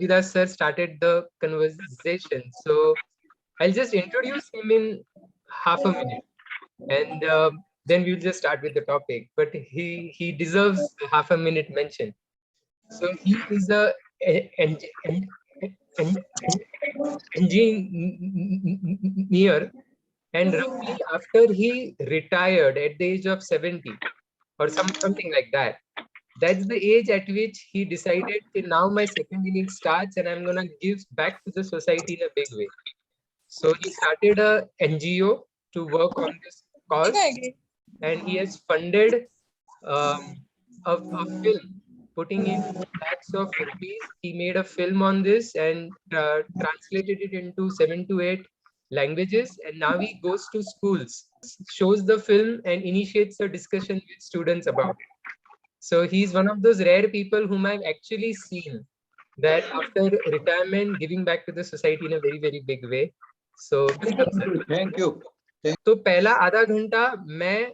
Vidas sir started the conversation. So I'll just introduce him in half a minute, and then we'll just start with the topic. But he deserves a half a minute mention. So he is a en- en- en- engineer, and roughly after he retired at the age of 70 or something like that, that's the age at which he decided that now my second innings starts and I'm gonna give back to the society in a big way. So he started a NGO to work on this cause, and he has funded a film, putting in lakhs of rupees. He made a film on this and translated it into 7 to 8 languages. And now he goes to schools, shows the film, and initiates a discussion with students about it. So he's one of those rare people whom I've actually seen that after retirement, giving back to the society in a very, very big way. So welcome, sir. Thank you. तो पहला आधा घंटा मैं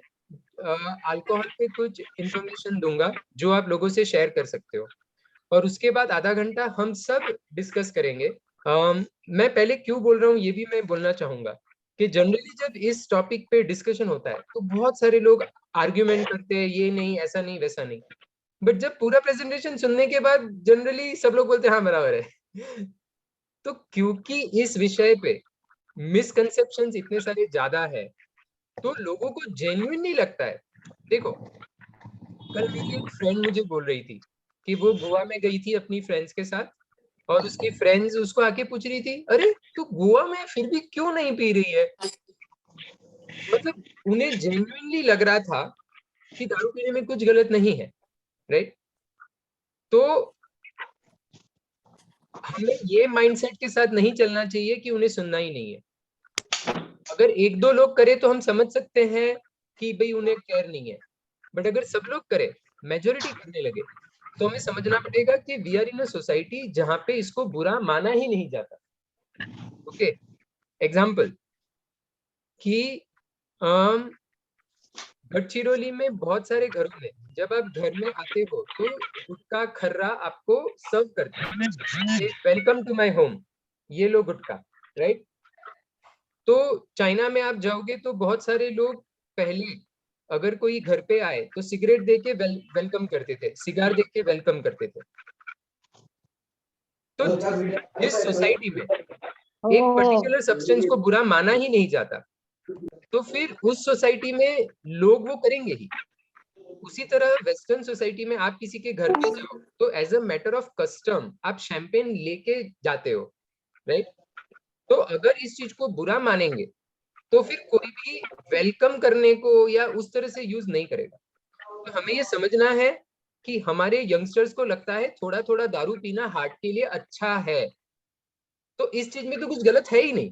alcohol पे कुछ information दूंगा जो आप लोगों से शेयर कर सकते हो, और उसके बाद आधा घंटा हम सब डिस्कस करेंगे. मैं पहले क्यों बोल रहा हूँ ये भी मैं बोलना चाहूंगा कि जनरली जब इस टॉपिक पे डिस्कशन होता है तो बहुत सारे लोग आर्ग्यूमेंट करते हैं, ये नहीं, ऐसा नहीं, वैसा नहीं. बट जब पूरा प्रेजेंटेशन सुनने के बाद जनरली सब लोग बोलते हैं हाँ बराबर है. तो क्योंकि इस विषय पे मिसकंसेप्शंस इतने सारे ज्यादा है, तो लोगों को जेन्युइनली लगता है. देखो, कल मेरी एक फ्रेंड मुझे बोल रही थी कि वो गोवा में गई थी अपनी फ्रेंड्स के साथ, और उसकी फ्रेंड्स उसको आके पूछ रही थी, अरे तू गोवा में फिर भी क्यों नहीं पी रही है. मतलब उन्हें जेन्युइनली लग रहा था कि दारू पीने में कुछ गलत नहीं है, राइट. तो हमें ये माइंडसेट के साथ नहीं चलना चाहिए कि उन्हें सुनना ही नहीं है. अगर एक दो लोग करे तो हम समझ सकते हैं कि भाई उन्हें केयर नहीं है, बट अगर सब लोग करे, मेजोरिटी करने लगे, तो हमें समझना पड़ेगा कि we are in a society जहां पे इसको बुरा माना ही नहीं जाता. ओके, एग्जाम्पल कि गढ़चिरौली में बहुत सारे घरों में जब आप घर में आते हो तो गुटखा खर्रा आपको सर्व करते हैं, वेलकम टू माय होम, ये लो गुटखा, राइट. तो चाइना में आप जाओगे तो बहुत सारे लोग पहले अगर कोई घर पे आए तो सिगरेट देके वेलकम करते थे, सिगार देके वेलकम करते थे. तो जिस सोसाइटी में एक पर्टिकुलर सब्सटेंस को बुरा माना ही नहीं जाता, तो फिर उस सोसाइटी में लोग वो करेंगे ही. उसी तरह वेस्टर्न सोसाइटी में आप किसी के घर पे जाओ तो as a matter of custom आप शैंपेन लेके जाते हो, राइट. तो अगर इस चीज को बुरा मानेंगे तो फिर कोई भी वेलकम करने को या उस तरह से यूज नहीं करेगा. तो हमें ये समझना है कि हमारे यंगस्टर्स को लगता है थोड़ा थोड़ा दारू पीना हार्ट के लिए अच्छा है, तो इस चीज में तो कुछ गलत है ही नहीं.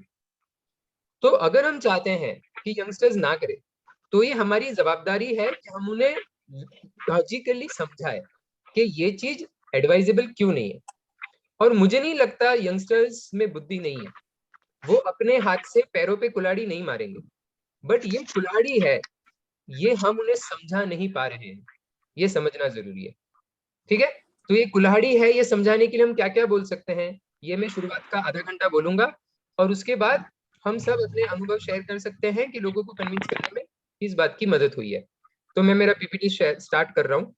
तो अगर हम चाहते हैं कि यंगस्टर्स ना करें, तो ये हमारी जवाबदारी है कि हम उन्हें लॉजिकली समझाएं कि ये चीज एडवाइजेबल क्यों नहीं है. और मुझे नहीं लगता यंगस्टर्स में बुद्धि नहीं है, वो अपने हाथ से पैरों पे कुल्हाड़ी नहीं मारेंगे, बट ये कुल्हाड़ी है, ये हम उन्हें समझा नहीं पा रहे हैं, ये समझना जरूरी है. ठीक है, तो ये कुल्हाड़ी है, ये समझाने के लिए हम क्या क्या बोल सकते हैं, ये मैं शुरुआत का आधा घंटा बोलूंगा, और उसके बाद हम सब अपने अनुभव शेयर कर सकते हैं कि लोगों को कन्विंस करने में किस बात की मदद हुई है. तो मैं मेरा पीपीटी स्टार्ट कर रहा हूँ.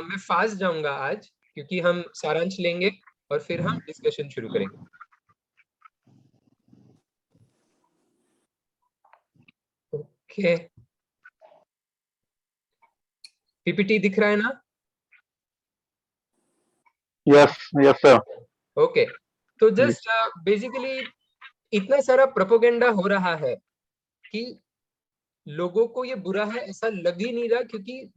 मैं फास्ट जाऊंगा आज क्योंकि हम सारांश लेंगे और फिर हम डिस्कशन शुरू करेंगे. ओके, पीपीटी दिख रहा है ना? Yes sir. ओके, तो जस्ट बेसिकली इतना सारा प्रोपोगेंडा हो रहा है कि लोगों को ये बुरा है ऐसा लग ही नहीं रहा, क्योंकि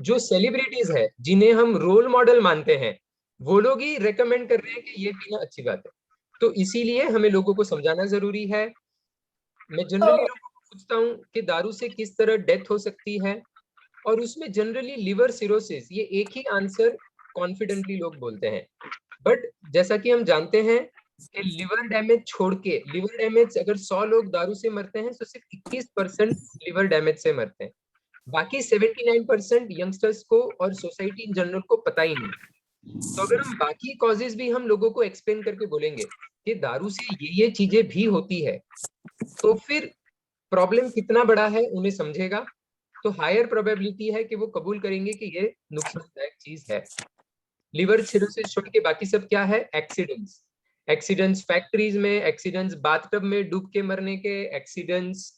जो सेलिब्रिटीज है जिन्हें हम रोल मॉडल मानते हैं वो लोग ही रेकमेंड कर रहे हैं कि ये पीना अच्छी बात है. तो इसीलिए हमें लोगों को समझाना जरूरी है. मैं जनरली लोगों को पूछता हूँ कि दारू से किस तरह डेथ हो सकती है, और उसमें जनरली लिवर सिरोसिस, ये एक ही आंसर कॉन्फिडेंटली लोग बोलते हैं. बट जैसा कि हम जानते हैं कि लिवर डैमेज छोड़ के, लिवर डैमेज अगर 100 लोग दारू से मरते हैं तो सिर्फ 21% लिवर डैमेज से मरते हैं. बाकी 79% यंगस्टर्स को और सोसाइटी इन जनरल को पता ही नहीं. तो अगर हम बाकी कॉजेज भी हम लोगों को एक्सप्लेन करके बोलेंगे कि दारू से ये चीजें भी होती है, तो फिर प्रॉब्लम कितना बड़ा है उन्हें समझेगा, तो हायर प्रोबेबिलिटी है कि वो कबूल करेंगे कि ये नुकसानदायक चीज है। लिवर सिरोसिस छोड़ के बाकी सब क्या है? एक्सीडेंट्स। एक्सीडेंट्स फैक्ट्रीज में, एक्सीडेंट्स बाथटब में डूब के मरने के, एक्सीडेंट्स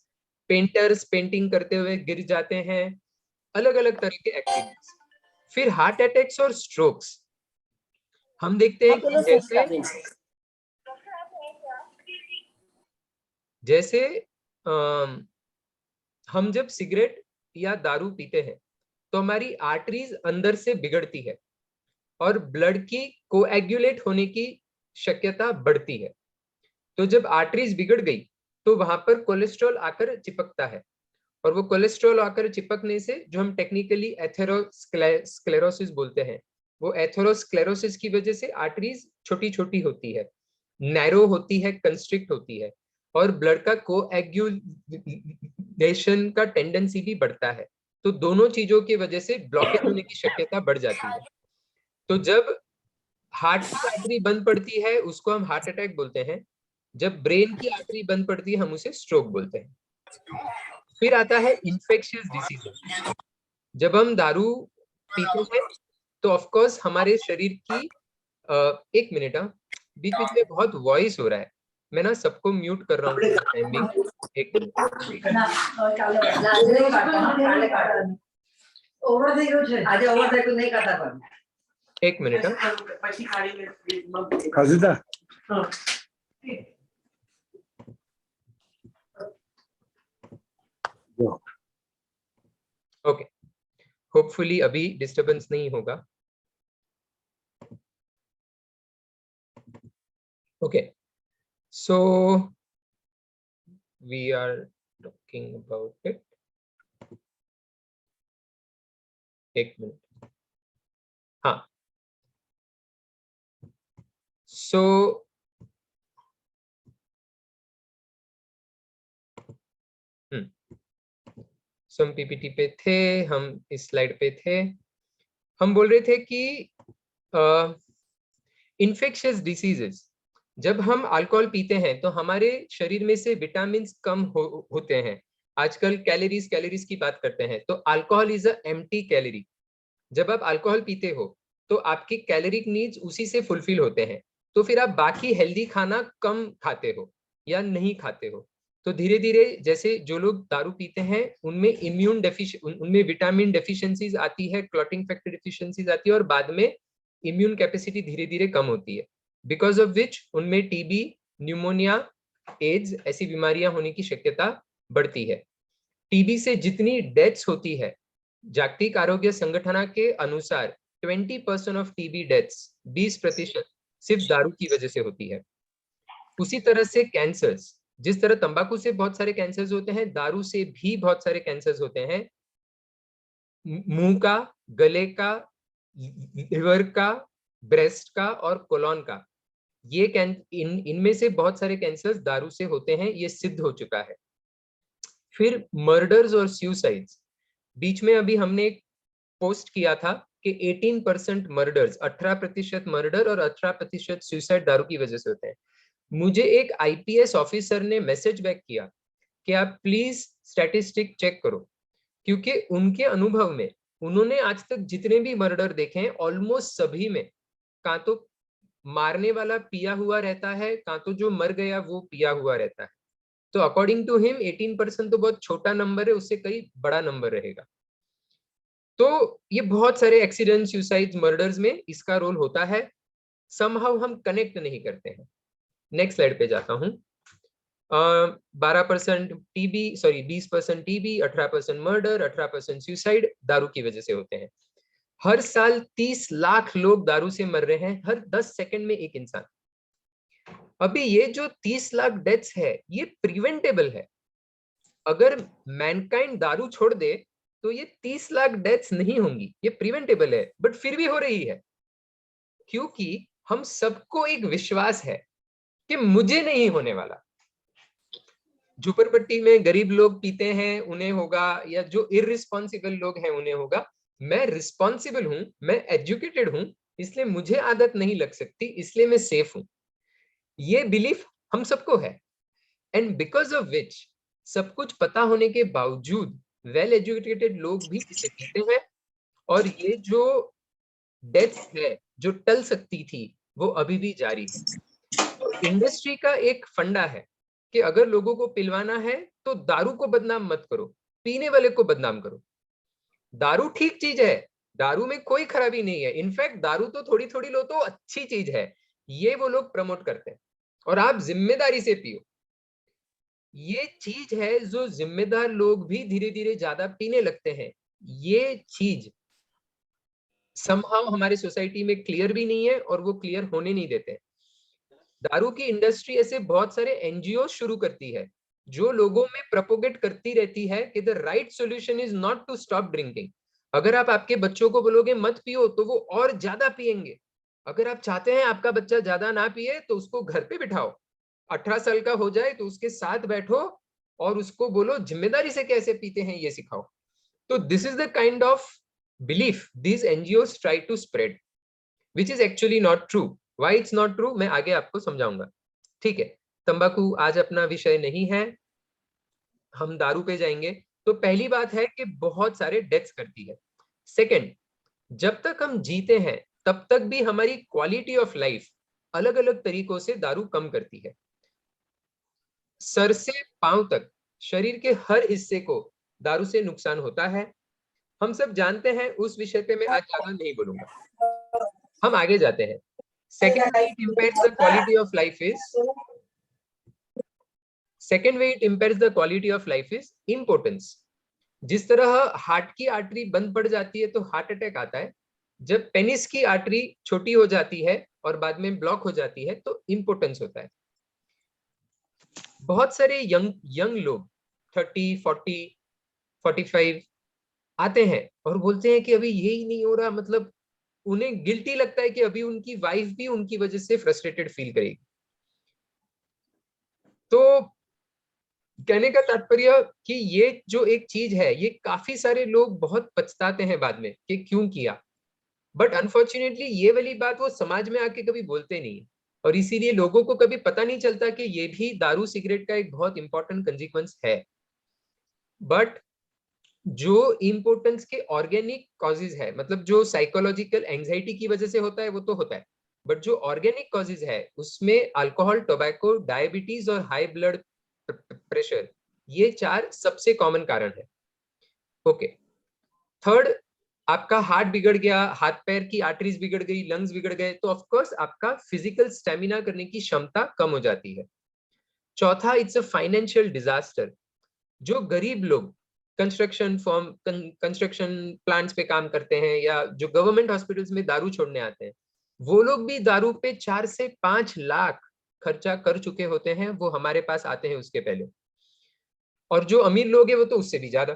पेंटर्स पेंटिंग करते हुए गिर जाते हैं, अलग अलग तरह के एक्सीडेंट्स। फिर हार्ट अटैक्स और स्ट्रोक्स हम देखते हैं कि जैसे हम जब सिगरेट या दारू पीते हैं तो हमारी आर्टरीज अंदर से बिगड़ती है और ब्लड की कोएगुलेट होने की शक्यता बढ़ती है। तो जब आर्टरीज बिगड़ गई तो वहां पर कोलेस्ट्रॉल आकर चिपकता है, और वो कोलेस्ट्रॉल आकर चिपकने से जो हम टेक्निकली एथेरोस्क्लेरोसिस बोलते हैं, वो एथेरोस्क्लेरोसिस की वजह से आर्टरीज छोटी छोटी होती है, नैरो होती है, कंस्ट्रिक्ट होती है, और ब्लड का कोएगुलेशन का टेंडेंसी भी बढ़ता है। तो दोनों चीजों की वजह से ब्लॉकेज होने की शक्यता बढ़ जाती है। तो जब हार्ट की आर्टरी बंद पड़ती है उसको हम हार्ट अटैक बोलते हैं, जब ब्रेन की आर्टरी बंद पड़ती है हम उसे स्ट्रोक बोलते हैं। फिर आता है इन्फेक्शियस डिसीजेस। जब हम दारू पीते हैं तो ऑफ कोर्स हमारे शरीर की एक मिनट, बीच बीच में बहुत वॉइस हो रहा है, मैं ना सबको म्यूट कर रहा हूँ टाइमिंग। एक मिनट, एक मिनट। ओके, होपफुली अभी डिस्टर्बेंस नहीं होगा। Okay, so we are talking about it. एक मिनट, हाँ। सो हम पीपीटी पे थे, हम इस स्लाइड पे थे, हम बोल रहे थे कि इन्फेक्शियस डिसीजेस, जब हम अल्कोहल पीते हैं तो हमारे शरीर में से विटामिन कम होते हैं। आजकल कैलोरीज की बात करते हैं, तो alcohol is a empty calorie. जब आप अल्कोहल पीते हो तो आपकी कैलोरिक नीड्स उसी से फुलफिल होते हैं, तो फिर आप बाकी हेल्दी खाना कम खाते हो या नहीं खाते हो। तो धीरे धीरे जैसे जो लोग दारू पीते हैं उनमें उनमें विटामिन डेफिशिएंसीज आती है, क्लॉटिंग फैक्टर डेफिशिएंसीज आती है, और बाद में इम्यून कैपेसिटी धीरे धीरे कम होती है, बिकॉज ऑफ विच उनमें टीबी, न्यूमोनिया, एड्स ऐसी बीमारियां होने की शक्यता बढ़ती है। टीबी से जितनी डेथ्स होती है, जागतिक आरोग्य संगठन के अनुसार 20% ऑफ टीबी डेथ्स, 20% सिर्फ दारू की वजह से होती है। उसी तरह से कैंसर्स, जिस तरह तंबाकू से बहुत सारे कैंसर्स होते हैं, दारू से भी बहुत सारे कैंसर्स होते हैं, मुंह का, गले का, लिवर का, ब्रेस्ट का और कोलोन का। ये इनमें से बहुत सारे कैंसर्स दारू से होते हैं, ये सिद्ध हो चुका है। फिर मर्डर्स और सुसाइड्स, बीच में अभी हमने एक पोस्ट किया था कि 18% मर्डर्स, 18% मर्डर और 18% सुसाइड दारू की वजह से होते हैं। मुझे एक आईपीएस ऑफिसर ने मैसेज बैक किया कि आप प्लीज स्टैटिस्टिक चेक करो, क्योंकि उनके अनुभव में उन्होंने आज तक जितने भी मर्डर देखे हैं ऑलमोस्ट सभी में कां तो मारने वाला पिया हुआ रहता है, कां तो जो मर गया वो पिया हुआ रहता है। तो अकॉर्डिंग टू हिम 18% तो बहुत छोटा नंबर है, उससे कई बड़ा नंबर रहेगा। तो ये बहुत सारे एक्सीडेंट, सुसाइड, मर्डर्स में इसका रोल होता है। समहाउ हम कनेक्ट नहीं करते हैं। नेक्स्ट स्लाइड पे जाता हूं। 12% TB, sorry 20% TB, 18% murder, 18% suicide दारू की वजह से होते हैं। हर साल 30 लाख लोग दारू से मर रहे हैं, हर 10 सेकंड में एक इंसान। अभी ये जो 30 लाख डेथ्स है ये प्रिवेंटेबल है। अगर मैनकाइंड दारू छोड़ दे तो ये 30 लाख डेथ्स नहीं होंगी, ये प्रिवेंटेबल है, बट फिर भी हो रही है, क्योंकि हम सबको एक विश्वास है कि मुझे नहीं होने वाला। झुपड़पट्टी में गरीब लोग पीते हैं उन्हें होगा, या जो इररिस्पॉन्सिबल लोग हैं उन्हें होगा। मैं रिस्पॉन्सिबल हूं, मैं एजुकेटेड हूं, इसलिए मुझे आदत नहीं लग सकती, इसलिए मैं सेफ हूं। ये बिलीफ हम सबको है, एंड बिकॉज ऑफ विच सब कुछ पता होने के बावजूद वेल एजुकेटेड लोग भी इसे पीते हैं, और ये जो डेथ है जो टल सकती थी वो अभी भी जारी है। तो इंडस्ट्री का एक फंडा है कि अगर लोगों को पिलवाना है तो दारू को बदनाम मत करो, पीने वाले को बदनाम करो। दारू ठीक चीज है, दारू में कोई खराबी नहीं है, इनफैक्ट दारू तो थोड़ी थोड़ी लो तो अच्छी चीज है, ये वो लोग प्रमोट करते हैं, और आप जिम्मेदारी से पियो। ये चीज है जो जिम्मेदार लोग भी धीरे धीरे ज्यादा पीने लगते हैं। ये चीज समहाउ हमारे सोसाइटी में क्लियर भी नहीं है और वो क्लियर होने नहीं देते। दारू की इंडस्ट्री ऐसे बहुत सारे एनजीओ शुरू करती है जो लोगों में प्रोपोगेट करती रहती है कि the right solution is not to stop drinking. अगर आप आपके बच्चों को बोलोगे मत पियो तो वो और ज्यादा पिएंगे। अगर आप चाहते हैं आपका बच्चा ज्यादा ना पिए तो उसको घर पे बिठाओ, 18 साल का हो जाए तो उसके साथ बैठो और उसको बोलो जिम्मेदारी से कैसे पीते हैं ये सिखाओ। तो this is the kind of belief these NGOs try to spread, which is actually not true. Why it's not true मैं आगे आपको समझाऊंगा। ठीक है, तंबाकू आज अपना विषय नहीं है, हम दारू पे जाएंगे। तो पहली बात है कि बहुत सारे डेथ्स करती है। सेकंड, जब तक हम जीते हैं तब तक भी हमारी क्वालिटी ऑफ लाइफ अलग अलग तरीकों से दारू कम करती है। सर से पांव तक शरीर के हर हिस्से को दारू से नुकसान होता है, हम सब जानते हैं, उस विषय पे मैं आज ज्यादा नहीं बोलूंगा। हम आगे जाते हैं। Second way it impairs the quality of life is importance. जिस तरह हार्ट की आर्टरी बंद पड़ जाती है तो हार्ट अटैक आता है, जब पेनिस की आर्टरी छोटी हो जाती है और बाद में ब्लॉक हो जाती है तो इम्पोर्टेंस होता है। बहुत सारे यंग लोग 30, 40, 45 आते हैं और बोलते हैं कि अभी यही नहीं हो रहा, मतलब उन्हें गिल्टी लगता है कि अभी उनकी वाइफ भी उनकी वजह से फ्रस्ट्रेटेड फील करेगी। तो कहने का तात्पर्य कि ये जो एक चीज है ये काफी सारे लोग बहुत पछताते हैं बाद में कि क्यों किया, बट अनफॉर्चुनेटली ये वाली बात वो समाज में आके कभी बोलते नहीं है, और इसीलिए लोगों को कभी पता नहीं चलता कि ये भी दारू सिगरेट का एक बहुत इंपॉर्टेंट कंसिक्वेंस है। बट जो इम्पोर्टेंस के ऑर्गेनिक कॉजेज है, मतलब जो साइकोलॉजिकल एंजाइटी की वजह से होता है वो तो होता है, बट जो ऑर्गेनिक कॉजेज है उसमें अल्कोहल, टोबैको, डायबिटीज और हाई ब्लड प्रेशर, ये 4 सबसे कॉमन कारण है। ओके, थर्ड, आपका हार्ट बिगड़ गया, हाथ पैर की आर्टरीज बिगड़ गई, लंग्स बिगड़ गए तो ऑफ कोर्स आपका फिजिकल स्टेमिना करने की क्षमता कम हो जाती है। चौथा, इट्स अ फाइनेंशियल डिजास्टर। जो गरीब लोग कंस्ट्रक्शन प्लांट्स पे काम करते हैं या जो गवर्नमेंट हॉस्पिटल्स में दारू छोड़ने आते हैं, वो लोग भी दारू पे 4 से 5 लाख खर्चा कर चुके होते हैं, वो हमारे पास आते हैं उसके पहले। और जो अमीर लोग हैं वो तो उससे भी ज्यादा।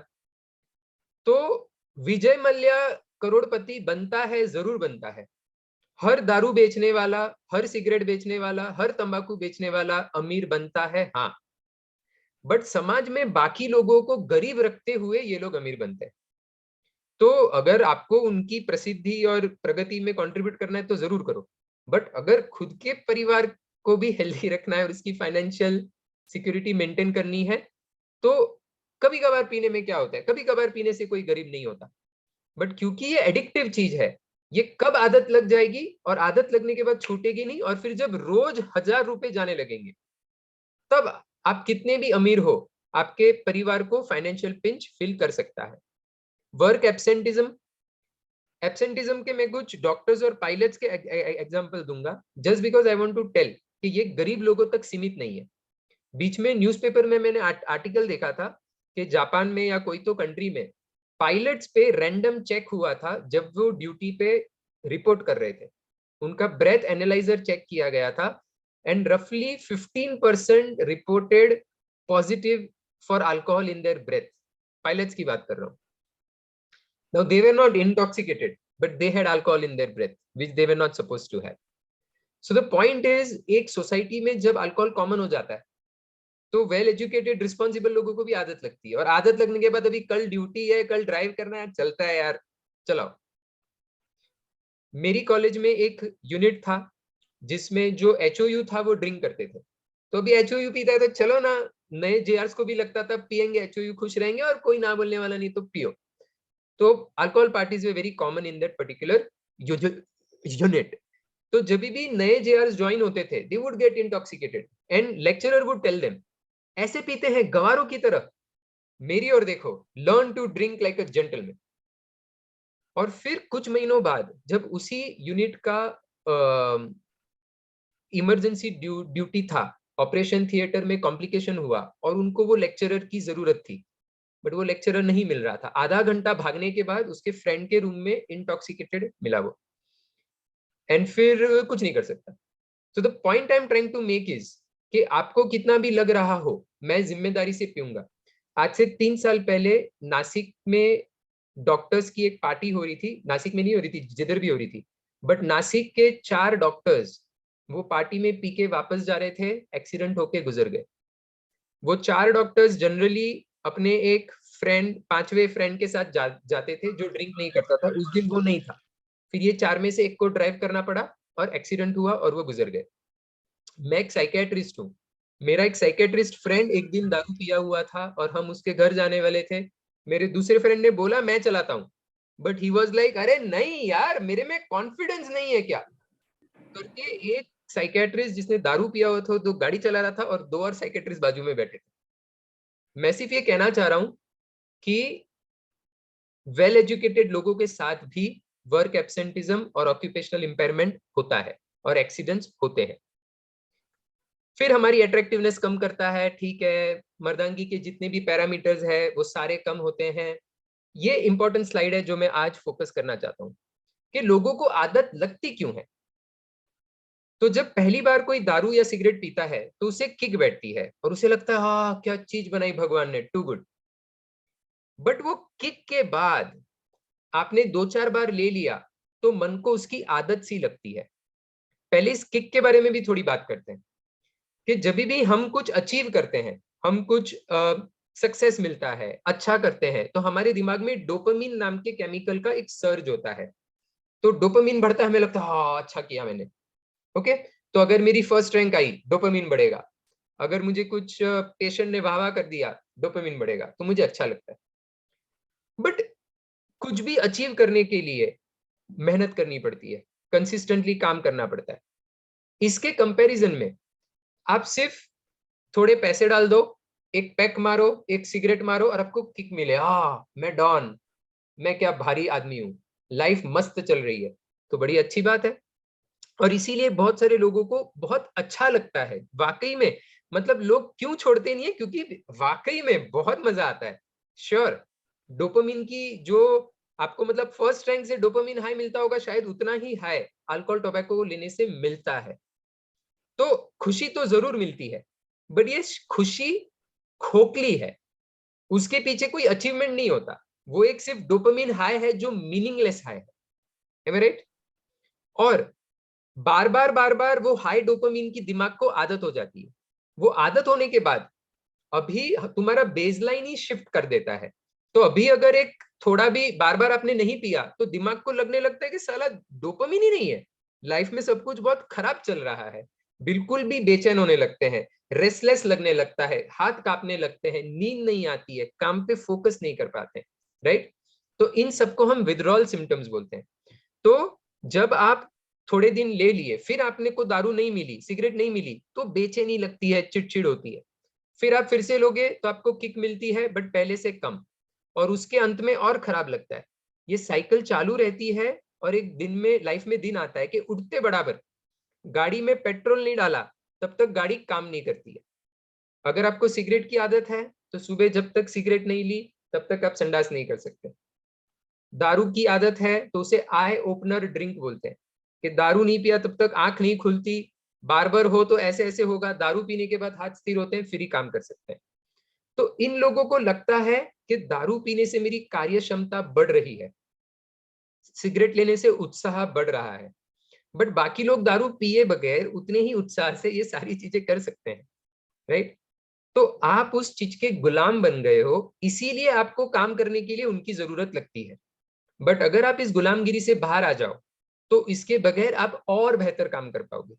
तो विजय मल्ल्या करोड़पति बनता है, जरूर बनता है। हर दारू बेचने वाला, हर सिगरेट बेचने वाला, हर तंबाकू बेचने वाला अमीर बनता है, हाँ, बट समाज में बाकी लोगों को गरीब रखते हुए ये लोग अमीर बनते हैं। तो अगर आपको उनकी प्रसिद्धि और प्रगति में कंट्रीब्यूट करना है तो जरूर करो, बट अगर खुद के परिवार को भी हेल्दी रखना है और उसकी फाइनेंशियल सिक्योरिटी मेंटेन करनी है तो कभी कभार पीने में क्या होता है, कभी कभार पीने से कोई गरीब नहीं होता, बट क्योंकि ये एडिक्टिव चीज है, ये कब आदत लग जाएगी और आदत लगने के बाद छूटेगी नहीं, और फिर जब रोज 1000 रुपए जाने लगेंगे तब आप कितने भी अमीर हो आपके परिवार को फाइनेंशियल पिंच फील कर सकता है। वर्क एब्सेंटिज्म, एब्सेंटिज्म के मैं कुछ डॉक्टर्स और पायलट्स के एग्जांपल दूंगा just because I want to tell कि ये गरीब लोगों तक सीमित नहीं है। बीच में न्यूज़पेपर में मैंने आर्टिकल देखा था कि जापान में या कोई तो कंट्री में पायलट्स पे रैंडम चेक हुआ था जब वो ड्यूटी पे रिपोर्ट कर रहे थे, उनका ब्रेथ एनालाइजर चेक किया गया था एंड रफली 15% reported positive for alcohol in their breath. Pilots की बात कर रहा हूँ। Now they were not intoxicated, but they had alcohol in their breath, which they were not supposed to have. So the point is, एक society में जब alcohol common हो जाता है तो वेल एजुकेटेड रिस्पॉन्सिबल लोगों को भी आदत लगती है, और आदत लगने के बाद अभी कल ड्यूटी है, कल ड्राइव करना है, चलता है यार, चलाओ। मेरी कॉलेज में एक यूनिट था जिसमें जो एचओयू था वो ड्रिंक करते थे, तो अभी एचओयू पीता है तो चलो ना, नए जेआर्स को भी लगता था पियेंगे एचओयू खुश रहेंगे और कोई ना बोलने वाला नहीं तो पियो। तो alcohol parties were very common in that particular unit. तो जब भी नए जेआर्स ज्वाइन होते थे they would get intoxicated and lecturer would tell them ऐसे पीते हैं गवारों की तरह, मेरी ओर देखो, learn to drink like a gentleman. और फिर कुछ महीनों बाद जब उसी यूनिट का इमरजेंसी ड्यूटी था, ऑपरेशन थिएटर में कॉम्प्लिकेशन हुआ और उनको वो लेक्चरर की जरूरत थी, बट वो लेक्चरर नहीं मिल रहा था। आधा घंटा भागने के बाद उसके फ्रेंड के रूम में इंटॉक्सिकेटेड मिला वो, एंड फिर कुछ नहीं कर सकता। तो the point I am trying to make is कि आपको कितना भी लग रहा हो मैं जिम्मेदारी से पीऊंगा। आज से 3 साल पहले नासिक में डॉक्टर्स की एक पार्टी हो रही थी, नासिक में नहीं हो रही थी, जिधर भी हो रही थी, बट नासिक के 4 डॉक्टर्स वो पार्टी में पी के वापस जा रहे थे, एक्सीडेंट होके गुजर गए। वो 4 डॉक्टर्स जनरली अपने एक फ्रेंड, 5वें फ्रेंड के साथ जाते थे जो ड्रिंक नहीं करता था। उस दिन वो नहीं था, फिर ये 4 में से एक को ड्राइव करना पड़ा और एक्सीडेंट हुआ और वो गुजर गए। मैं एक साइकेट्रिस्ट हूँ, मेरा एक साइकेट्रिस्ट फ्रेंड एक दिन दारू पिया हुआ था और हम उसके घर जाने वाले थे। मेरे दूसरे फ्रेंड ने बोला मैं चलाता हूँ, बट ही वाज लाइक अरे नहीं यार मेरे में कॉन्फिडेंस नहीं है क्या करके। एक साइकेट्रिस्ट जिसने दारू पिया हुआ था तो गाड़ी चला रहा था और 2 और साइकेट्रिस्ट बाजू में बैठे थे। मैं सिर्फ ये कहना चाह रहा हूं कि वेल एजुकेटेड लोगों के साथ भी वर्क एब्सेंटिज्म और ऑक्यूपेशनल इंपेयरमेंट होता है और एक्सीडेंट्स होते हैं। फिर हमारी अट्रैक्टिवनेस कम करता है, ठीक है, मर्दांगी के जितने भी पैरामीटर्स है वो सारे कम होते हैं। ये इंपॉर्टेंट स्लाइड है जो मैं आज फोकस करना चाहता हूँ कि लोगों को आदत लगती क्यों है। तो जब पहली बार कोई दारू या सिगरेट पीता है तो उसे किक बैठती है और उसे लगता है हाँ क्या चीज बनाई भगवान ने, टू गुड। बट वो किक के बाद आपने 2-4 बार ले लिया तो मन को उसकी आदत सी लगती है। पहले इस किक के बारे में भी थोड़ी बात करते हैं कि जब भी हम कुछ अचीव करते हैं, हम कुछ सक्सेस मिलता है, अच्छा करते हैं, तो हमारे दिमाग में डोपामिन नाम के केमिकल का एक सर्ज होता है। तो डोपामिन बढ़ता है, हमें लगता है हाँ अच्छा किया मैंने। ओके, तो अगर मेरी फर्स्ट रैंक आई डोपामिन बढ़ेगा, अगर मुझे कुछ पेशेंट ने वाह वाह कर दिया डोपामिन बढ़ेगा, तो मुझे अच्छा लगता है। बट कुछ भी अचीव करने के लिए मेहनत करनी पड़ती है, कंसिस्टेंटली काम करना पड़ता है। इसके कंपैरिजन में आप सिर्फ थोड़े पैसे डाल दो, एक पैक मारो, एक सिगरेट मारो और आपको किक मिले, हाँ मैं डॉन, मैं क्या भारी आदमी हूं, लाइफ मस्त चल रही है, तो बड़ी अच्छी बात है। और इसीलिए बहुत सारे लोगों को बहुत अच्छा लगता है वाकई में। मतलब लोग क्यों छोड़ते नहीं है, क्योंकि वाकई में बहुत मजा आता है। श्योर, डोपामिन की जो आपको मतलब फर्स्ट रैंक से डोपामिन हाई मिलता होगा, शायद उतना ही हाई अल्कोहल टोबैको लेने से मिलता है। तो खुशी तो जरूर मिलती है, बट ये खुशी खोखली है, उसके पीछे कोई अचीवमेंट नहीं होता। वो एक सिर्फ डोपामिन हाई है जो मीनिंगलेस हाई है, राइट? और बार बार वो हाई डोपामिन की दिमाग को आदत हो जाती है। वो आदत होने के बाद अभी तुम्हारा बेसलाइन ही शिफ्ट कर देता है। तो अभी अगर एक थोड़ा भी बार बार आपने नहीं पिया तो दिमाग को लगने लगता है कि साला डोपामिन ही नहीं है, लाइफ में सब कुछ बहुत खराब चल रहा है। बिल्कुल भी बेचैन होने लगते हैं, रेस्टलेस लगने लगता है, हाथ कांपने लगते हैं, नींद नहीं आती है, काम पे फोकस नहीं कर पाते, राइट? तो इन सबको हम विथड्रॉल सिम्टम्स बोलते हैं। तो जब आप थोड़े दिन ले लिए, फिर आपने को दारू नहीं मिली, सिगरेट नहीं मिली, तो बेचैनी लगती है, चिड़चिड़ होती है। फिर आप फिर से लोगे तो आपको किक मिलती है बट पहले से कम, और उसके अंत में और खराब लगता है। ये साइकिल चालू रहती है और एक दिन में लाइफ में दिन आता है कि उठते बराबर गाड़ी में पेट्रोल नहीं डाला तब तक गाड़ी काम नहीं करती है। अगर आपको सिगरेट की आदत है तो सुबह जब तक सिगरेट नहीं ली तब तक आप संडास नहीं कर सकते। दारू की आदत है तो उसे आई ओपनर ड्रिंक बोलते हैं कि दारू नहीं पिया तब तक आंख नहीं खुलती, बार बार हो तो ऐसे ऐसे होगा, दारू पीने के बाद हाथ स्थिर होते हैं, फिर ही काम कर सकते हैं। तो इन लोगों को लगता है कि दारू पीने से मेरी कार्य क्षमता बढ़ रही है, सिगरेट लेने से उत्साह बढ़ रहा है, बट बाकी लोग दारू पिए बगैर उतने ही उत्साह से ये सारी चीजें कर सकते हैं, राइट? तो आप उस चीज के गुलाम बन गए हो, इसीलिए आपको काम करने के लिए उनकी जरूरत लगती है। बट अगर आप इस गुलामगिरी से बाहर आ जाओ, तो इसके बगैर आप और बेहतर काम कर पाओगे,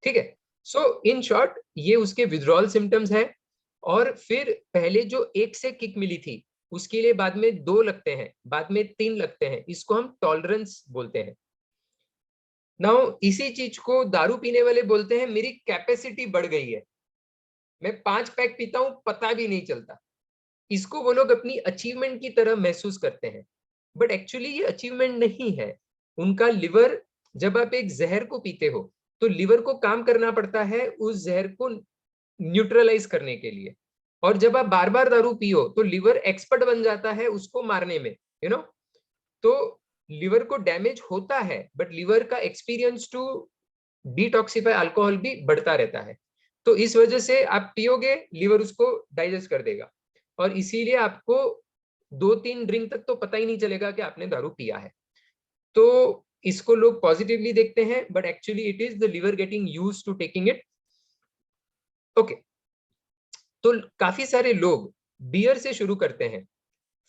ठीक है। सो इन शॉर्ट ये उसके विड्रॉल सिम्टम्स है। और फिर पहले जो 1 से किक मिली थी उसके लिए बाद में 2 लगते हैं, बाद में 3 लगते हैं, इसको हम टॉलरेंस बोलते हैं। नाउ इसी चीज को दारू पीने वाले बोलते हैं मेरी कैपेसिटी बढ़ गई है, मैं 5 पैक पीता हूं पता भी नहीं चलता। इसको वो लोग अपनी अचीवमेंट की तरह महसूस करते हैं, बट एक्चुअली ये अचीवमेंट नहीं है। उनका लिवर, जब आप एक जहर को पीते हो तो लिवर को काम करना पड़ता है उस जहर को न्यूट्रलाइज करने के लिए, और जब आप बार बार दारू पियो तो लिवर एक्सपर्ट बन जाता है उसको मारने में, यू नो। तो लिवर को डैमेज होता है, बट लिवर का एक्सपीरियंस टू डिटॉक्सिफाई अल्कोहल भी बढ़ता रहता है। तो इस वजह से आप पियोगे, लिवर उसको डाइजेस्ट कर देगा, और इसीलिए आपको 2-3 ड्रिंक तक तो पता ही नहीं चलेगा कि आपने दारू पिया है। तो इसको लोग पॉजिटिवली देखते हैं, but actually it is the liver getting used to taking it. Okay, तो काफी सारे लोग बियर से शुरू करते हैं,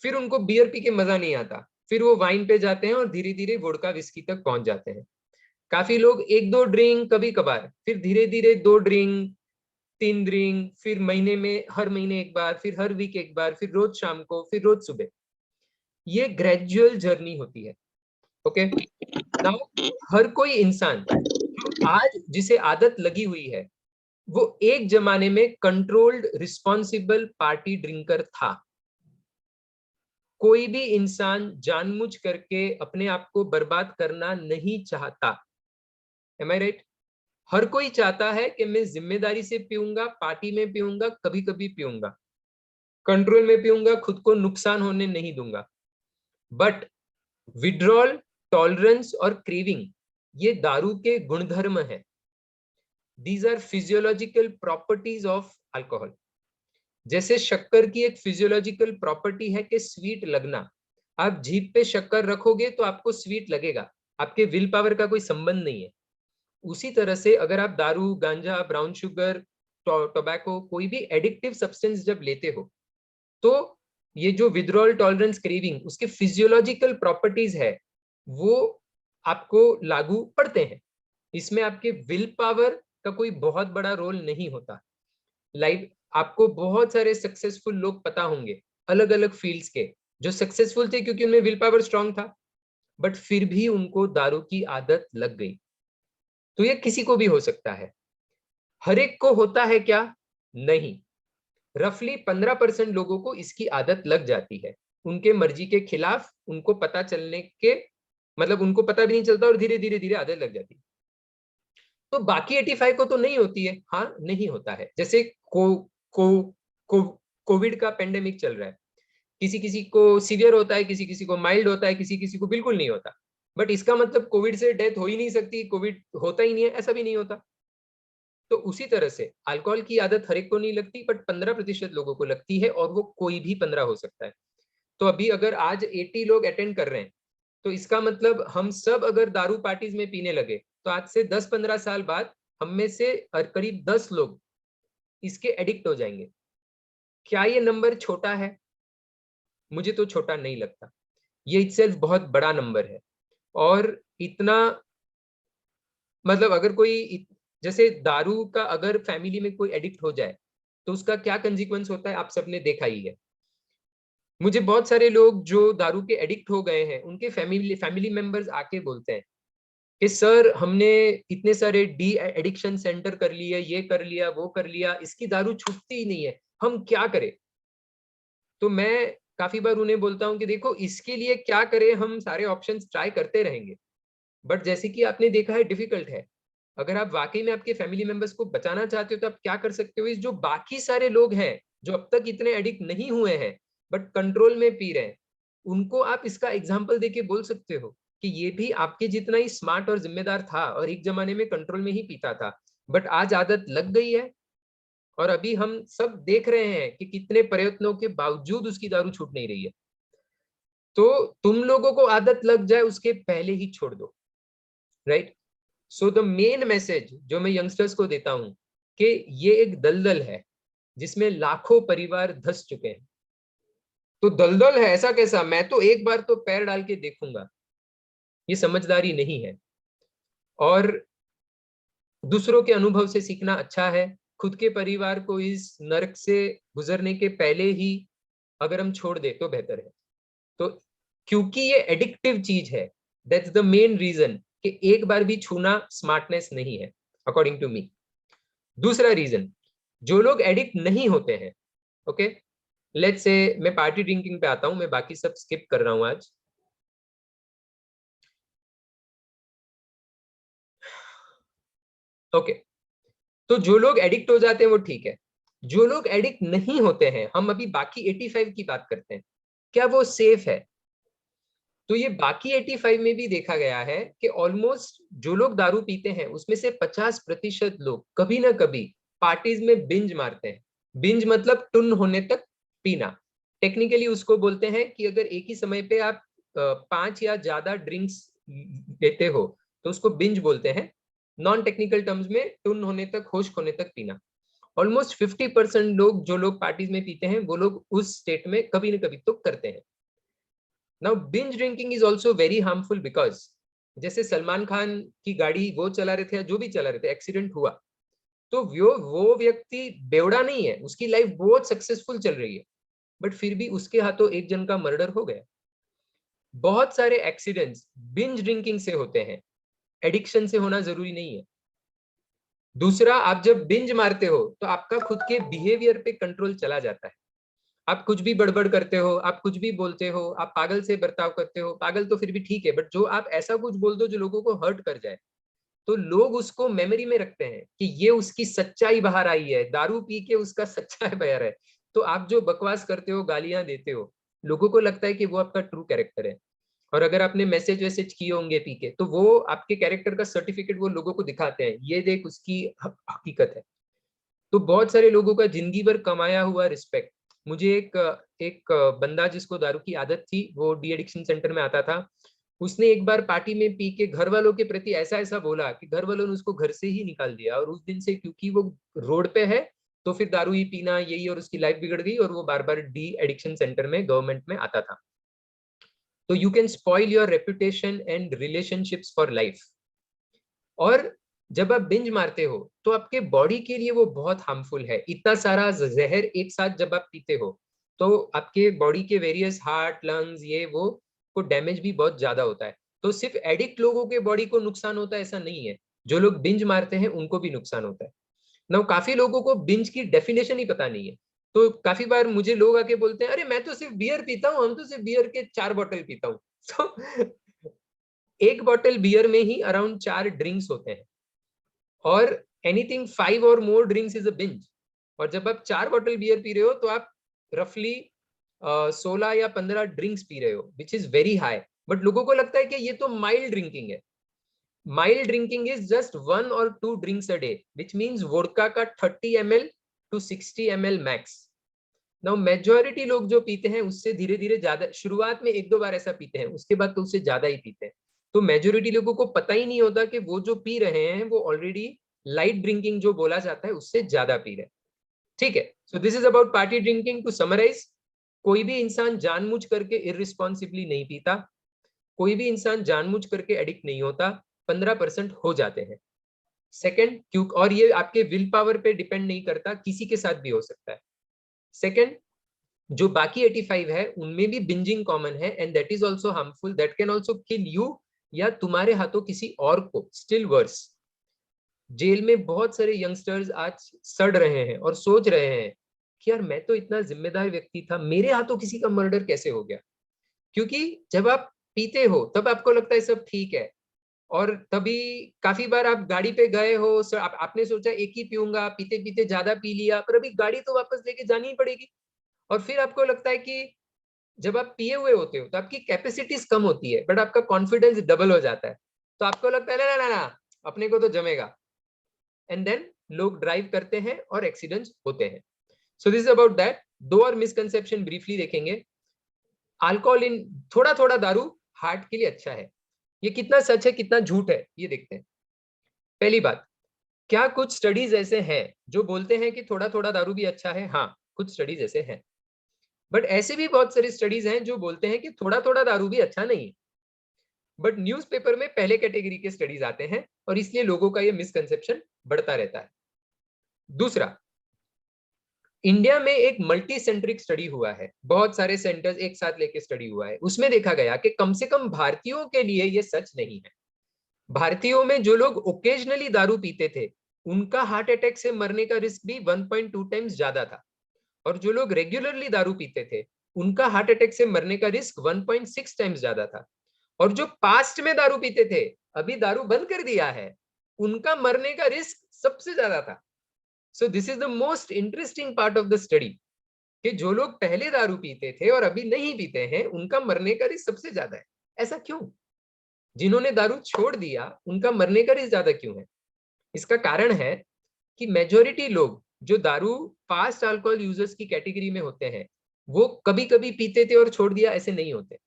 फिर उनको बियर पी के मजा नहीं आता, फिर वो वाइन पे जाते हैं और धीरे धीरे वोडका विस्की तक पहुंच जाते हैं। काफी लोग 1-2 ड्रिंक कभी कभार, फिर धीरे धीरे 2 ड्रिंक, 3 ड्रिंक, फिर महीने में हर महीने एक बार, फिर हर वीक एक बार, फिर रोज शाम को, फिर रोज सुबह। ये ग्रेजुअल जर्नी होती है। ओके, नाउ हर कोई इंसान जो आज जिसे आदत लगी हुई है वो एक जमाने में कंट्रोल्ड रिस्पॉन्सिबल पार्टी ड्रिंकर था। कोई भी इंसान जानबूझ करके अपने आप को बर्बाद करना नहीं चाहता। एम आई राइट? हर कोई चाहता है कि मैं जिम्मेदारी से पीऊंगा, पार्टी में पीऊंगा, कभी कभी पीऊंगा, कंट्रोल में पीऊंगा, खुद को नुकसान होने नहीं दूंगा। बट विड्रॉल, टॉलरेंस और क्रेविंग ये दारू के गुणधर्म है। These are physiological properties of alcohol. जैसे शक्कर की एक फिजियोलॉजिकल प्रॉपर्टी है कि स्वीट लगना, आप जीभ पे शक्कर रखोगे तो आपको स्वीट लगेगा, आपके विल पावर का कोई संबंध नहीं है। उसी तरह से अगर आप दारू, गांजा, ब्राउन शुगर, टोबैको, कोई भी एडिक्टिव सब्सटेंस जब लेते हो तो ये जो विड्रॉल, टॉलरेंस, क्रेविंग, उसके फिजियोलॉजिकल प्रॉपर्टीज है वो आपको लागू पड़ते हैं। इसमें आपके विल पावर का कोई बहुत बड़ा रोल नहीं होता। लाइफ, आपको बहुत सारे सक्सेसफुल लोग पता होंगे अलग अलग फील्ड्स के, जो सक्सेसफुल थे क्योंकि उनमें विल पावर स्ट्रांग था, बट फिर भी उनको दारू की आदत लग गई। तो ये किसी को भी हो सकता है। हर एक को होता है क्या? नहीं। रफली 15% लोगों को इसकी आदत लग जाती है, उनके मर्जी के खिलाफ, उनको पता चलने के, मतलब उनको पता भी नहीं चलता और धीरे धीरे धीरे आदत लग जाती है। तो बाकी 85 को तो नहीं होती है। हाँ, नहीं होता है। जैसे कोविड का पेंडेमिक चल रहा है, किसी किसी को सीवियर होता है, किसी किसी को माइल्ड होता है, किसी किसी को बिल्कुल नहीं होता। बट इसका मतलब कोविड से डेथ हो ही नहीं सकती, कोविड होता ही नहीं है, ऐसा भी नहीं होता। तो उसी तरह से अल्कोहल की आदत हर एक को नहीं लगती, बट 15% लोगों को लगती है, और वो कोई भी 15 हो सकता है। तो अभी अगर आज 80 लोग अटेंड कर रहे हैं तो इसका मतलब हम सब अगर दारू पार्टीज में पीने लगे तो आज से 10-15 साल बाद हम में से करीब 10 लोग इसके एडिक्ट हो जाएंगे। क्या ये नंबर छोटा है? मुझे तो छोटा नहीं लगता। ये इटसेल्फ बहुत बड़ा नंबर है। और इतना, मतलब अगर कोई, जैसे दारू का अगर फैमिली में कोई एडिक्ट हो जाए तो उसका क्या कंसिक्वेंस होता है आप सबने देखा ही है। मुझे बहुत सारे लोग जो दारू के एडिक्ट हो गए हैं उनके फैमिली मेंबर्स आके बोलते हैं कि सर हमने इतने सारे डी एडिक्शन सेंटर कर लिए, ये कर लिया, वो कर लिया, इसकी दारू छूटती ही नहीं है, हम क्या करें। तो मैं काफी बार उन्हें बोलता हूँ कि देखो इसके लिए क्या करें, हम सारे ऑप्शंस ट्राई करते रहेंगे, बट जैसे कि आपने देखा है डिफिकल्ट है। अगर आप वाकई में आपके फैमिली मेंबर्स को बचाना चाहते हो तो आप क्या कर सकते हो, इस जो बाकी सारे लोग हैं जो अब तक इतने एडिक्ट नहीं हुए हैं बट कंट्रोल में पी रहे हैं, उनको आप इसका एग्जाम्पल देके बोल सकते हो कि ये भी आपके जितना ही स्मार्ट और जिम्मेदार था और एक जमाने में कंट्रोल में ही पीता था, बट आज आदत लग गई है। और अभी हम सब देख रहे हैं कि कितने प्रयत्नों के बावजूद उसकी दारू छूट नहीं रही है। तो तुम लोगों को आदत लग जाए उसके पहले ही छोड़ दो, right? So the main message जो मैं यंगस्टर्स को देता हूं कि ये एक दलदल है जिसमें लाखों परिवार धंस चुके हैं। तो दलदल है ऐसा कैसा, मैं तो एक बार तो पैर डाल के देखूंगा, ये समझदारी नहीं है। और दूसरों के अनुभव से सीखना अच्छा है। खुद के परिवार को इस नरक से गुजरने के पहले ही अगर हम छोड़ दे तो बेहतर है। तो क्योंकि ये एडिक्टिव चीज है, दैट्स द मेन रीजन कि एक बार भी छूना स्मार्टनेस नहीं है अकॉर्डिंग टू मी। दूसरा रीजन, जो लोग एडिक्ट नहीं होते हैं, ओके, लेट्स से मैं पार्टी ड्रिंकिंग पे आता हूं, मैं बाकी सब स्किप कर रहा हूं आज। ओके, तो जो लोग एडिक्ट हो जाते हैं वो ठीक है। जो लोग एडिक्ट नहीं होते हैं, हम अभी बाकी 85 की बात करते हैं, क्या वो सेफ है? तो ये बाकी 85 में भी देखा गया है कि ऑलमोस्ट जो लोग दारू पीते हैं उसमें से 50% लोग कभी ना कभी पार्टीज में बिंज मारते हैं। बिंज मतलब टुन होने तक पीना। टेक्निकली उसको बोलते हैं कि अगर एक ही समय पे आप 5 या ज्यादा ड्रिंक्स लेते हो तो उसको बिंज बोलते हैं। नॉन टेक्निकल टर्म्स में टुन होने तक, होश होने तक पीना। ऑलमोस्ट 50% लोग, जो लोग पार्टीज में पीते हैं, वो लोग उस स्टेट में कभी ना कभी तो करते हैं। Now binge drinking is also very harmful because जैसे सलमान खान की गाड़ी वो चला रहे थे या जो भी चला रहे थे, एक्सीडेंट हुआ, तो वो व्यक्ति बेवड़ा नहीं है, उसकी लाइफ बहुत सक्सेसफुल चल रही है, बट फिर भी उसके हाथों एक जन का मर्डर हो गया। बहुत सारे एक्सीडेंट्स बिंज ड्रिंकिंग से होते हैं, एडिक्शन से होना जरूरी नहीं है। दूसरा, आप जब बिंज मारते हो तो आपका खुद के बिहेवियर पे कंट्रोल चला जाता है। आप कुछ भी बड़बड़ करते हो, आप कुछ भी बोलते हो, आप पागल से बर्ताव करते हो। पागल तो फिर भी ठीक है, बट जो आप ऐसा कुछ बोल दो जो लोगों को हर्ट कर जाए, तो लोग उसको मेमोरी में रखते हैं कि ये उसकी सच्चाई बाहर आई है, दारू पी के उसका सच्चाई बाहर है। तो आप जो बकवास करते हो, गालियां देते हो, लोगों को लगता है कि वो आपका ट्रू कैरेक्टर है। और अगर आपने मैसेज वैसेज किए होंगे पी के, तो वो आपके कैरेक्टर का सर्टिफिकेट वो लोगों को दिखाते हैं, ये देख उसकी हकीकत है। तो बहुत सारे लोगों का जिंदगी भर कमाया हुआ रिस्पेक्ट। मुझे एक बंदा जिसको दारू की आदत थी, वो डी एडिक्शन सेंटर में आता था। उसने एक बार पार्टी में पी के घर वालों के प्रति ऐसा ऐसा बोला कि घर वालों ने उसको घर से ही निकाल दिया। और उस दिन से, क्योंकि वो रोड पे है, तो फिर दारू ही पीना यही, और उसकी लाइफ बिगड़ गई और वो बार बार डी एडिक्शन सेंटर में, गवर्नमेंट में आता था। तो you can spoil your reputation and relationships for life. और जब आप बिंज मारते हो तो आपके बॉडी के लिए वो बहुत हार्मफुल है। इतना सारा जहर एक साथ जब आप पीते हो तो आपके बॉडी के वेरियस हार्ट, लंग्स, ये वो को डैमेज भी बहुत ज्यादा होता है। तो सिर्फ एडिक्ट लोगों के बॉडी को नुकसान होता है ऐसा नहीं है, जो लोग बिंज मारते हैं उनको भी नुकसान होता है। ना काफी लोगों को बिंज की डेफिनेशन ही पता नहीं है। तो काफी बार मुझे लोग आके बोलते हैं, अरे मैं तो सिर्फ बियर पीता हूँ, हम तो सिर्फ बियर के 4 बॉटल पीता हूँ। तो एक बॉटल बियर में ही अराउंड 4 ड्रिंक्स होते हैं, और एनीथिंग 5 और मोर ड्रिंक्स इज अ बिंज। और जब आप 4 बॉटल बियर पी रहे हो तो आप रफली 16 या 15 ड्रिंक्स पी रहे हो, which is very high. But लोगों को लगता है कि ये तो माइल्ड ड्रिंकिंग है। माइल्ड ड्रिंकिंग इज जस्ट 1 और 2 drinks a day, which means vodka का 30 ml to 60 ml max. Now majority लोग जो पीते हैं उससे धीरे धीरे ज्यादा, शुरुआत में 1-2 बार ऐसा पीते हैं, उसके बाद तो उससे ज्यादा ही पीते हैं। तो मेजोरिटी लोगों को पता ही नहीं होता कि वो जो पी रहे हैं वो ऑलरेडी लाइट ड्रिंकिंग जो बोला जाता है उससे ज्यादा पी रहे हैं। ठीक है, so this is about party drinking. To summarise, कोई भी इंसान जानबूझ करके इररिस्पॉन्सिबली नहीं पीता, कोई भी इंसान जानबूझ करके एडिक्ट नहीं होता, 15% हो जाते हैं। सेकंड, क्यों, और ये आपके विल पावर पे डिपेंड नहीं करता, किसी के साथ भी हो सकता है। सेकंड, जो बाकी 85 है उनमें भी बिंजिंग कॉमन है, and that is also harmful, that can also kill you, या तुम्हारे हाथों किसी और को। स्टिल वर्स, जेल में बहुत सारे यंगस्टर्स आज सड़ रहे हैं और सोच रहे हैं कि यार मैं तो इतना जिम्मेदार व्यक्ति था, मेरे हाथों किसी का मर्डर कैसे हो गया। क्योंकि जब आप पीते हो तब आपको लगता है सब ठीक है, और तभी काफी बार आप गाड़ी पे गए हो, आपने सोचा एक ही पीऊंगा, पीते पीते ज्यादा पी लिया, पर अभी गाड़ी तो वापस लेके जानी ही पड़ेगी। और फिर आपको लगता है कि जब आप पिए हुए होते हो तो आपकी कैपेसिटीज कम होती है, बट आपका कॉन्फिडेंस डबल हो जाता है। तो आपको लगता है ना ना ना, अपने को तो जमेगा, एंड देन लोग ड्राइव करते हैं और एक्सीडेंट्स होते हैं। सो दिस इज अबाउट दैट। 2 और मिसकंसेप्शन ब्रीफली देखेंगे। अल्कोहल इन, थोड़ा थोड़ा दारू हार्ट के लिए अच्छा है, ये कितना सच है कितना झूठ है ये देखते हैं। पहली बात, क्या कुछ स्टडीज ऐसे हैं जो बोलते हैं कि थोड़ा थोड़ा दारू भी अच्छा है? हाँ, कुछ स्टडीज ऐसे हैं। बट ऐसे भी बहुत सारी स्टडीज हैं जो बोलते हैं कि थोड़ा थोड़ा दारू भी अच्छा नहीं है। बट न्यूज़पेपर में पहले कैटेगरी के स्टडीज आते हैं और इसलिए लोगों का ये मिसकंसेप्शन बढ़ता रहता है। दूसरा, इंडिया में एक मल्टी सेंट्रिक स्टडी हुआ है, बहुत सारे सेंटर्स एक साथ लेके स्टडी हुआ है। उसमें देखा गया कि कम से कम भारतीयों के लिए ये सच नहीं है। भारतीयों में जो लोग ओकेजनली दारू पीते थे उनका हार्ट अटैक से मरने का रिस्क भी 1.2 टाइम्स ज्यादा था, और जो लोग रेगुलरली दारू पीते थे उनका हार्ट अटैक से मरने का रिस्क 1.6 टाइम्स ज्यादा था। और जो पास्ट में दारू पीते थे, अभी दारू बंद कर दिया है, उनका मरने का रिस्क सबसे ज्यादा था। सो this is the most interesting part of the study, कि जो लोग पहले दारू पीते थे और अभी नहीं पीते हैं उनका मरने का रिस्क सबसे ज्यादा है। ऐसा क्यों? जिन्होंने दारू छोड़ दिया उनका मरने का रिस्क ज्यादा क्यों है? इसका कारण है कि मेजोरिटी लोग जो दारू फास्ट अल्कोहल यूजर्स की कैटेगरी में होते हैं वो कभी कभी पीते थे और छोड़ दिया, ऐसे नहीं होते।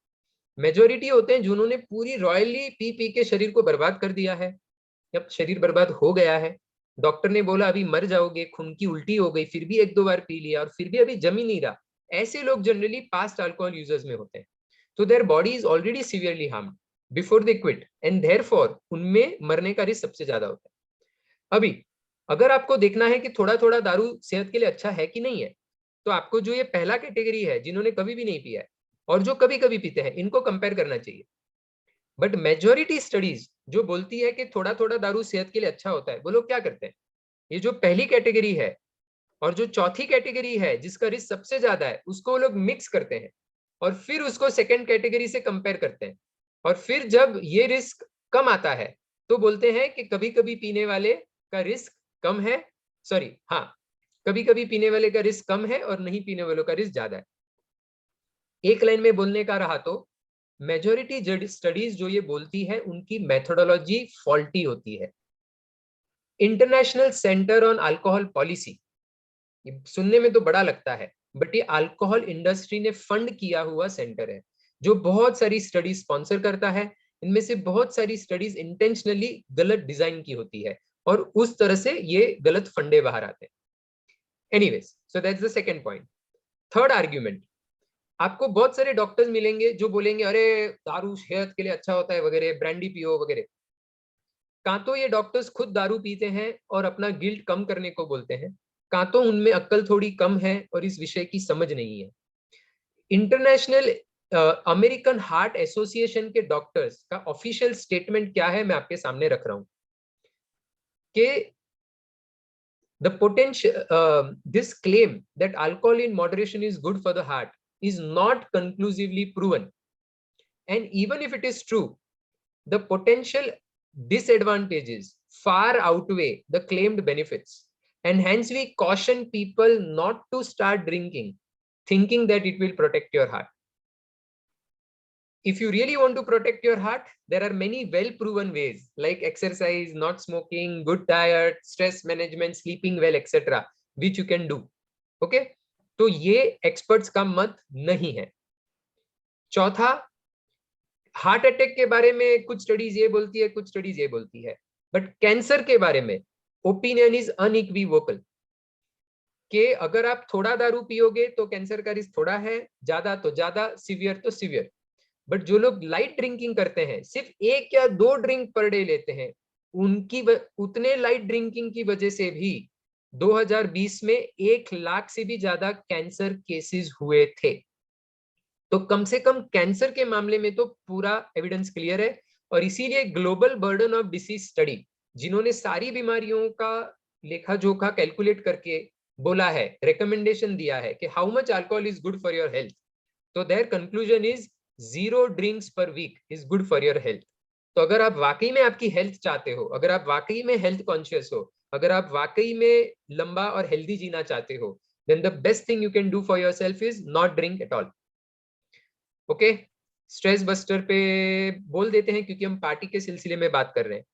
मेजोरिटी होते हैं जिन्होंने पूरी रॉयली पी पी के शरीर को बर्बाद कर दिया है। जब शरीर बर्बाद हो गया है, डॉक्टर ने बोला अभी मर जाओगे, खून की उल्टी हो गई, फिर भी एक दो बार पी लिया और फिर भी अभी जम ही नहीं रहा, ऐसे लोग जनरली पास्ट अल्कोहल यूजर्स में होते हैं। तो their body is already severely harmed before they quit and therefore उनमें मरने का रिस्क सबसे ज्यादा होता है। अभी अगर आपको देखना है कि थोड़ा थोड़ा दारू सेहत के लिए अच्छा है कि नहीं है, तो आपको जो ये पहला कैटेगरी है जिन्होंने कभी भी नहीं पिया है और जो कभी कभी पीते हैं, इनको कंपेयर करना चाहिए। बट मेजोरिटी स्टडीज जो बोलती है कि थोड़ा थोड़ा दारू सेहत के लिए अच्छा होता है, वो लोग क्या करते हैं, ये जो पहली कैटेगरी है और जो चौथी कैटेगरी है जिसका रिस्क सबसे ज्यादा है, उसको वो लोग मिक्स करते हैं और फिर उसको सेकंड कैटेगरी से कंपेयर करते हैं। और फिर जब ये रिस्क कम आता है तो बोलते हैं कि कभी कभी पीने वाले का रिस्क कम है, सॉरी हाँ, कभी कभी पीने वाले का रिस्क कम है और नहीं पीने वालों का रिस्क ज्यादा है। एक लाइन में बोलने का रहा तो मेजोरिटी स्टडीज जो ये बोलती है उनकी मेथोडोलॉजी फॉल्टी होती है। International centre on alcohol policy, ये सुनने में तो बड़ा लगता है बट ये अल्कोहल इंडस्ट्री ने फंड किया हुआ सेंटर है जो बहुत सारी स्टडीज स्पॉन्सर करता है। इनमें से बहुत सारी स्टडीज इंटेंशनली गलत डिजाइन की होती है और उस तरह से ये गलत फंडे बाहर आते हैं। Anyways, so that's the second point. Third argument, आपको बहुत सारे डॉक्टर्स मिलेंगे जो बोलेंगे अरे दारू सेहत के लिए अच्छा होता है वगैरह, ब्रांडी पियो वगैरह। कां तो ये डॉक्टर्स खुद दारू पीते हैं और अपना गिल्ट कम करने को बोलते हैं, कां तो उनमें अक्ल थोड़ी कम है और इस विषय की समझ नहीं है। इंटरनेशनल अमेरिकन हार्ट एसोसिएशन के डॉक्टर्स का ऑफिशियल स्टेटमेंट क्या है मैं आपके सामने रख रहा हूं कि the potential this claim that alcohol in moderation is good for the heart is not conclusively proven, and even if it is true, the potential disadvantages far outweigh the claimed benefits, and hence we caution people not to start drinking thinking that it will protect your heart. If you really want to protect your heart, there are many well proven ways like exercise, not smoking, good diet, stress management, sleeping well, etc., which you can do. Okay, तो ये experts का मत नहीं है। चौथा, heart attack के बारे में कुछ स्टडीज ये बोलती है, कुछ स्टडीज ये बोलती है, बट कैंसर के बारे में ओपिनियन इज अनइक्विवोकल कि अगर आप थोड़ा दारू पियोगे तो कैंसर का रिस्क थोड़ा है, ज्यादा तो ज्यादा, सीवियर तो सीवियर। बट जो लोग लाइट ड्रिंकिंग करते हैं, सिर्फ 1 या 2 ड्रिंक पर डे लेते हैं, उनकी उतने लाइट ड्रिंकिंग की वजह से भी 2020 में 1 लाख से भी ज्यादा कैंसर केसेस हुए थे। तो कम से कम कैंसर के मामले में तो पूरा एविडेंस क्लियर है। और इसीलिए global burden of disease study, जिन्होंने सारी बीमारियों का लेखा जोखा कैलकुलेट करके बोला है, रिकमेंडेशन दिया है कि how much alcohol is good for your health, तो their conclusion is 0 drinks per week is good for your health. तो अगर आप वाकई में आपकी हेल्थ चाहते हो, अगर आप वाकई में हेल्थ कॉन्शियस हो, अगर आप वाकई में लंबा और हेल्दी जीना चाहते हो, then the best thing you can do for yourself is not drink at all. Okay, stress buster पे बोल देते हैं क्योंकि हम पार्टी के सिलसिले में बात कर रहे हैं।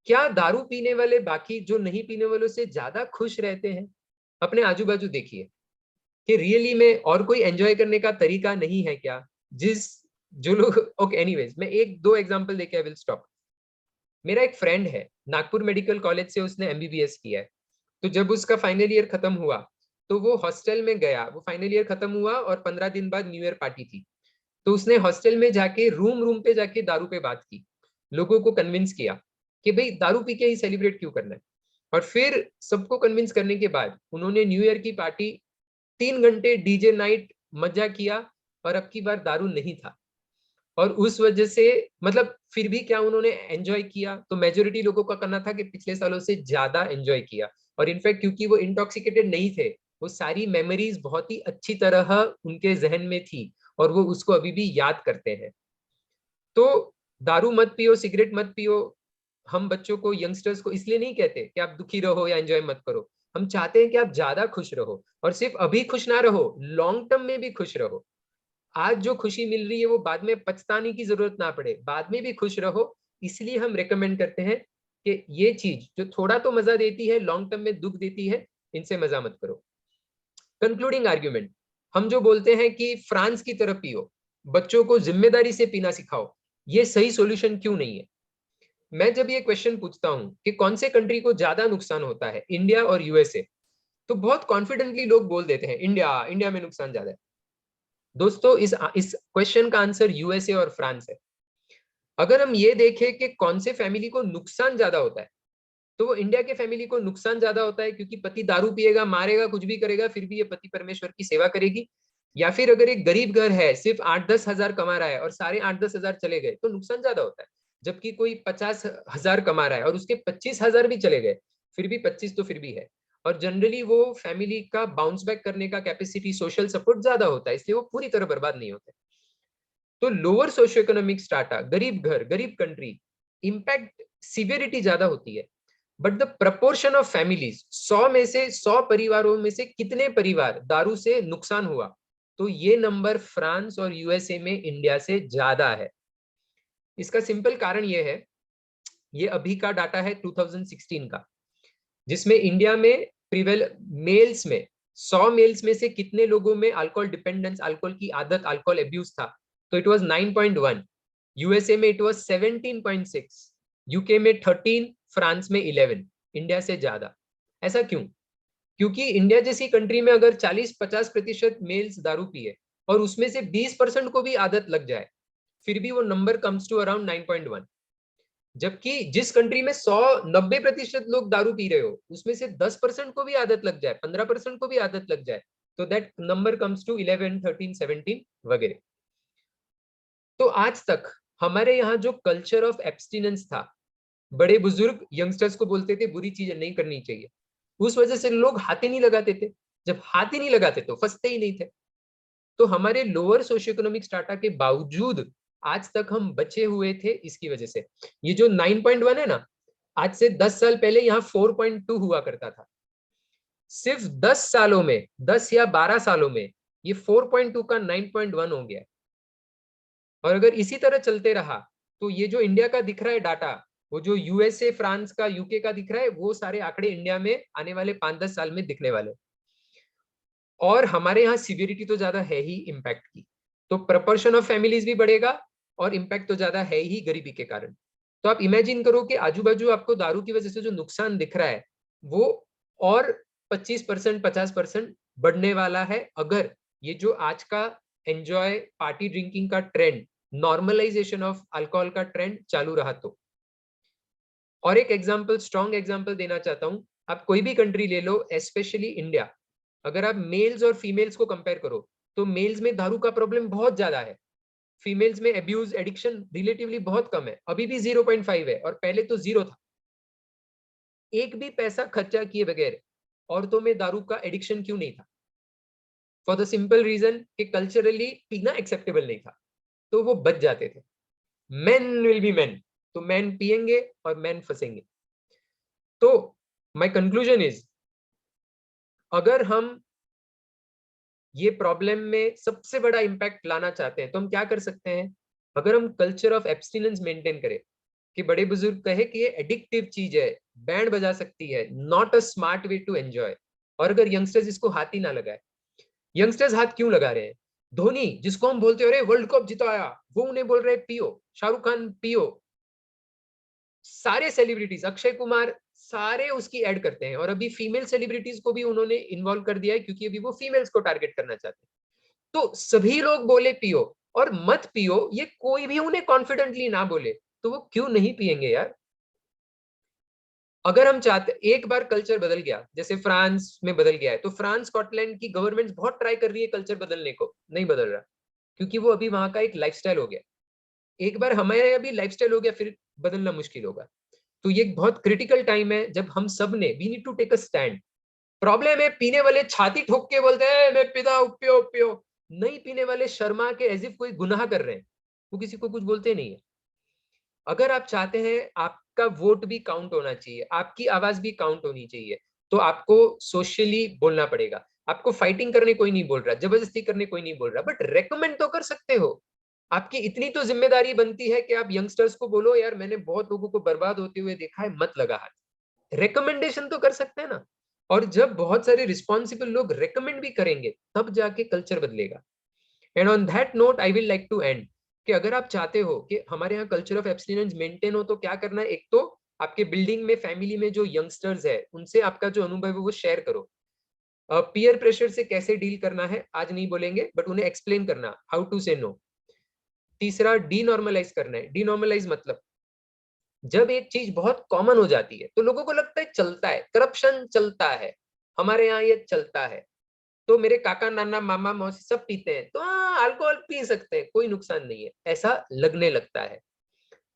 क्या दारू पीने वाले बाकी जो नहीं पीने वालों से ज्यादा खुश रहते हैं? अपने आजू बाजू देखिए कि रियली में और कोई एंजॉय करने का तरीका नहीं है क्या? जिस जो लोग ओके, एनीवेज मैं 1-2 एग्जांपल देके आई विल स्टॉप। मेरा एक फ्रेंड है, नागपुर मेडिकल कॉलेज से उसने एमबीबीएस किया है। तो जब उसका फाइनल ईयर खत्म हुआ तो वो हॉस्टल में गया, वो फाइनल ईयर खत्म हुआ और 15 दिन बाद न्यू ईयर पार्टी थी। तो उसने हॉस्टल में जाके रूम पे जाके दारू पे बात की, लोगों को कन्विंस किया कि भाई दारू पी के ही सेलिब्रेट क्यों करना है। और फिर सबको कन्विंस करने के बाद उन्होंने न्यू ईयर की पार्टी 3 घंटे डीजे नाइट मजा किया, और अब की बार दारू नहीं था। और उस वजह से मतलब फिर भी क्या उन्होंने एंजॉय किया, तो मेजोरिटी लोगों का कहना था कि पिछले सालों से ज्यादा एंजॉय किया। और इनफैक्ट क्योंकि वो इंटॉक्सिकेटेड नहीं थे, वो सारी मेमोरीज बहुत ही अच्छी तरह उनके जहन में थी और वो उसको अभी भी याद करते हैं। तो दारू मत पियो, सिगरेट मत पियो। हम बच्चों को, यंगस्टर्स को इसलिए नहीं कहते कि आप दुखी रहो या एंजॉय मत करो। हम चाहते हैं कि आप ज्यादा खुश रहो, और सिर्फ अभी खुश ना रहो, लॉन्ग टर्म में भी खुश रहो। आज जो खुशी मिल रही है वो बाद में पछताने की जरूरत ना पड़े, बाद में भी खुश रहो। इसलिए हम रेकमेंड करते हैं कि ये चीज जो थोड़ा तो मजा देती है, लॉन्ग टर्म में दुख देती है, इनसे मजा मत करो। कंक्लूडिंग आर्ग्यूमेंट, हम जो बोलते हैं कि फ्रांस की तरफ पियो, बच्चों को जिम्मेदारी से पीना सिखाओ, ये सही सॉल्यूशन क्यों नहीं है। मैं जब ये क्वेश्चन पूछता हूं कि कौन से कंट्री को ज्यादा नुकसान होता है, इंडिया और यूएसए, तो बहुत कॉन्फिडेंटली लोग बोल देते हैं इंडिया, इंडिया में नुकसान ज्यादा है। दोस्तों इस क्वेश्चन का आंसर यूएसए और फ्रांस है। अगर हम ये देखें कि कौन से फैमिली को नुकसान ज्यादा होता है, तो वो इंडिया के फैमिली को नुकसान ज्यादा होता है, क्योंकि पति दारू पिएगा, मारेगा, कुछ भी करेगा, फिर भी ये पति परमेश्वर की सेवा करेगी। या फिर अगर एक गरीब घर है, सिर्फ 8-10 हजार कमा रहा है और सारे 8-10 हजार चले गए, तो नुकसान ज्यादा होता है। जबकि कोई 50 हजार कमा रहा है और उसके 25 हजार भी चले गए, फिर भी 25 तो फिर भी है। और जनरली वो फैमिली का बाउंस बैक करने का कैपेसिटी, सोशल सपोर्ट ज्यादा होता है, इसलिए वो पूरी तरह बर्बाद नहीं होते। तो लोअर सोशियो इकोनॉमिक स्टाटा, गरीब घर, गरीब कंट्री, इंपैक्ट सीवियरिटी ज्यादा होती है। But the proportion of families, 100 में से 100 परिवारों में से कितने परिवार दारू से नुकसान हुआ, तो ये नंबर फ्रांस और यूएसए में इंडिया से ज्यादा है। इसका सिंपल कारण ये है, ये अभी का डाटा है 2016 का, जिसमें इंडिया में प्रिवेल मेल्स में 100 मेल्स में से कितने लोगों में अल्कोहल डिपेंडेंस, अल्कोहल की आदत, अल्कोहल एब्यूज था, तो इट वाज 9.1। यूएसए में इट वाज 17.6, यूके में 13, फ्रांस में 11, इंडिया से ज्यादा। ऐसा क्यों? क्योंकि इंडिया जैसी कंट्री में अगर 40-50% मेल्स दारू पिए और उसमें से 20% को भी आदत लग जाए, फिर भी वो नंबर कम्स टू अराउंड 9.1। जबकि जिस कंट्री में 190% लोग दारू पी रहे हो, उसमें से 10% को भी आदत लग जाए, 15% को भी आदत लग जाए, तो दैट नंबर कम्स टू 11, 13, 17 वगैरह। तो आज तक हमारे यहाँ जो कल्चर ऑफ एब्स्टिनेंस था, बड़े बुजुर्ग यंगस्टर्स को बोलते थे बुरी चीजें नहीं करनी चाहिए, उस वजह से लोग हाथ ही नहीं लगाते थे। जब हाथ ही नहीं लगाते तो फंसते ही नहीं थे। तो हमारे लोअर सोशियो इकोनॉमिक स्टाटा के बावजूद आज तक हम बचे हुए थे, इसकी वजह से। ये जो 9.1 है ना, आज से 10 साल पहले यहाँ 4.2 हुआ करता था। सिर्फ 10 सालों में, 10 या 12 सालों में ये 4.2 का 9.1 हो गया। और अगर इसी तरह चलते रहा, तो ये जो इंडिया का दिख रहा है डाटा, वो जो यूएसए, फ्रांस का, यूके का दिख रहा है, वो सारे आंकड़े इंडिया में आने वाले 5-10 साल में दिखने वाले। और हमारे यहाँ सिवियरिटी तो ज्यादा है ही इम्पैक्ट की, तो प्रपोर्शन ऑफ फैमिलीज भी बढ़ेगा और इम्पैक्ट तो ज्यादा है ही गरीबी के कारण। तो आप इमेजिन करो कि आजू बाजू आपको दारू की वजह से जो नुकसान दिख रहा है, वो और 25%, 50% बढ़ने वाला है, अगर ये जो आज का एंजॉय पार्टी ड्रिंकिंग का ट्रेंड, नॉर्मलाइजेशन ऑफ अल्कोहल का ट्रेंड चालू रहा तो। और एक एग्जांपल, स्ट्रॉन्ग एग्जांपल देना चाहता हूं। आप कोई भी कंट्री ले लो, स्पेशली इंडिया, अगर आप मेल्स और फीमेल्स को कंपेयर करो, तो मेल्स में दारू का प्रॉब्लम बहुत ज्यादा है, फीमेल्स में एब्यूज, एडिक्शन रिलेटिवली बहुत कम है, अभी भी 0.5 है, और पहले तो 0 था। एक भी पैसा खर्चा किए बगैर औरतों में दारू का एडिक्शन क्यों नहीं था? फॉर द सिंपल रीजन कि कल्चरली पीना एक्सेप्टेबल नहीं था, तो वो बच जाते थे। मेन विल बी मेन, तो मेन पिएंगे और मेन फंसेंगे। तो माय कंक्लूजन इज, अगर हम ये प्रॉब्लम में सबसे बड़ा इंपैक्ट लाना चाहते हैं, तो हम क्या कर सकते हैं? अगर हम कल्चर ऑफ एब्स्टिनेंस मेंटेन करें, कि बड़े बुजुर्ग कहे कि ये एडिक्टिव चीज है, बैंड बजा सकती है, not a smart way to enjoy, और अगर यंगस्टर्स इसको हाथ ही ना लगाए। यंगस्टर्स हाथ क्यों लगा रहे हैं? धोनी, जिसको हम बोलते हैं अरे वर्ल्ड कप जिताया, वो उन्हें बोल रहे पियो, शाहरुख खान पियो, सारे सेलिब्रिटीज, अक्षय कुमार, सारे उसकी ऐड करते हैं। और अभी फीमेल सेलिब्रिटीज को भी उन्होंने इन्वॉल्व कर दिया है, क्योंकि अभी वो फीमेल्स को टारगेट करना चाहते हैं। तो सभी लोग बोले पियो, और मत पियो, ये कोई भी उन्हें कॉन्फिडेंटली ना बोले तो वो क्यों नहीं पिएंगे यार? अगर हम चाहते, एक बार कल्चर बदल गया, जैसे फ्रांस में बदल गया है, तो फ्रांस स्कॉटलैंड की गवर्नमेंट बहुत ट्राई कर रही है कल्चर बदलने को, नहीं बदल रहा, क्योंकि वो अभी वहां का एक लाइफस्टाइल हो गया। एक बार हमारे यहाँ भी लाइफस्टाइल हो गया, फिर बदलना मुश्किल होगा। तो ये बहुत क्रिटिकल टाइम है जब हम सब ने, we need to take a stand. Problem है पीने वाले छाती ठोक के बोलते हैं मैं पीता हूं, पियो पियो। नहीं पीने वाले शर्मा के एज इफ कोई गुनाह कर रहे हैं, वो किसी को कुछ बोलते नहीं है। अगर आप चाहते हैं आपका वोट भी काउंट होना चाहिए, आपकी आवाज भी काउंट होनी चाहिए, तो आपको सोशली बोलना पड़ेगा। आपको फाइटिंग करने कोई नहीं बोल रहा, जबरदस्ती करने कोई नहीं बोल रहा, बट रेकमेंड तो कर सकते हो। आपकी इतनी तो जिम्मेदारी बनती है कि आप यंगस्टर्स को बोलो यार मैंने बहुत लोगों को बर्बाद होते हुए देखा है, मत लगा हाथ। रिकमेंडेशन तो कर सकते हैं ना। और जब बहुत सारे रिस्पॉन्सिबल लोग रेकमेंड भी करेंगे तब जाके कल्चर बदलेगा। And on that note I will like to end, कि अगर आप चाहते हो कि हमारे यहाँ कल्चर ऑफ एब्सटिनेंस मेंटेन हो, तो क्या करना है? एक तो आपके बिल्डिंग में, फैमिली में जो यंगस्टर्स है, उनसे आपका जो अनुभव है वो शेयर करो। पीयर प्रेशर से कैसे डील करना है आज नहीं बोलेंगे, बट उन्हें एक्सप्लेन करना हाउ टू से नो। तीसरा, डीनॉर्मलाइज करना है। डीनॉर्मलाइज मतलब जब एक चीज बहुत कॉमन हो जाती है तो लोगों को लगता है चलता है, करप्शन चलता है, हमारे यहाँ ये चलता है, तो मेरे काका नाना मामा मौसी सब पीते हैं, तो हाँ अल्कोहल पी सकते हैं, कोई नुकसान नहीं है, ऐसा लगने लगता है।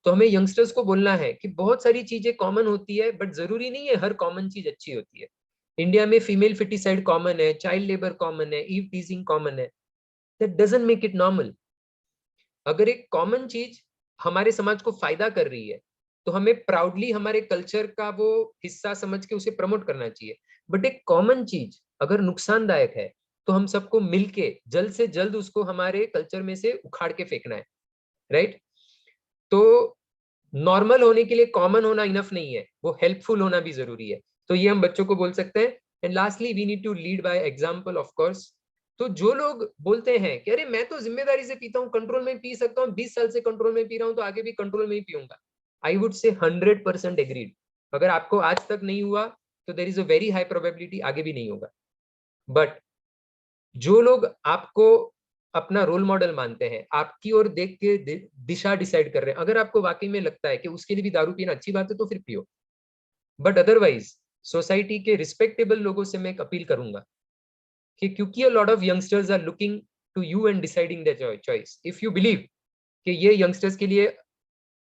तो हमें यंगस्टर्स को बोलना है कि बहुत सारी चीजें कॉमन होती है, बट जरूरी नहीं है हर कॉमन चीज अच्छी होती है। इंडिया में फीमेल फिटिसाइड कॉमन है, चाइल्ड लेबर कॉमन है, ईव टीजिंग कॉमन है, that doesn't make it normal. अगर एक कॉमन चीज हमारे समाज को फायदा कर रही है तो हमें प्राउडली हमारे कल्चर का वो हिस्सा समझ के उसे प्रमोट करना चाहिए। बट एक कॉमन चीज अगर नुकसानदायक है तो हम सबको मिलके जल्द से जल्द उसको हमारे कल्चर में से उखाड़ के फेंकना है, राइट? तो नॉर्मल होने के लिए कॉमन होना इनफ नहीं है, वो हेल्पफुल होना भी जरूरी है। तो ये हम बच्चों को बोल सकते हैं। And lastly we need to lead by example of course. तो जो लोग बोलते हैं कि अरे मैं तो जिम्मेदारी से पीता हूँ, कंट्रोल में पी सकता हूँ, 20 साल से कंट्रोल में पी रहा हूँ तो आगे भी कंट्रोल में ही पीऊंगा, आई वुड से 100% एग्रीड। अगर आपको आज तक नहीं हुआ तो there is a very high probability आगे भी नहीं होगा। बट जो लोग आपको अपना रोल मॉडल मानते हैं, आपकी ओर देख के दिशा डिसाइड कर रहे हैं, अगर आपको वाकई में लगता है कि उसके लिए भी दारू पीना अच्छी बात है तो फिर पियो। बट अदरवाइज सोसाइटी के रिस्पेक्टेबल लोगों से मैं एक अपील करूंगा कि क्योंकि a lot of youngsters are looking to you and deciding their choice, if you believe कि ये यंगस्टर्स के लिए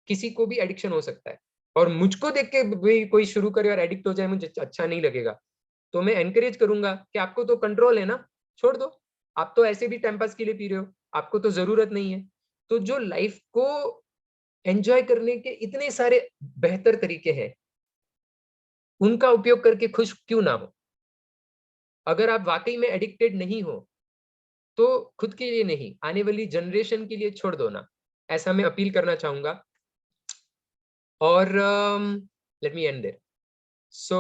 किसी को भी एडिक्शन हो सकता है और मुझको देख के भी कोई शुरू करे और एडिक्ट हो जाए, मुझे अच्छा नहीं लगेगा, तो मैं एनकरेज करूंगा कि आपको तो कंट्रोल है ना, छोड़ दो। आप तो ऐसे भी टाइम पास के लिए पी रहे हो, आपको तो जरूरत नहीं है। तो जो लाइफ को एंजॉय करने के इतने सारे बेहतर तरीके हैं, उनका उपयोग करके खुश क्यों ना हो? अगर आप वाकई में एडिक्टेड नहीं हो तो खुद के लिए नहीं, आने वाली जनरेशन के लिए छोड़ दो ना, ऐसा मैं अपील करना चाहूंगा। और लेट मी एंड देयर। सो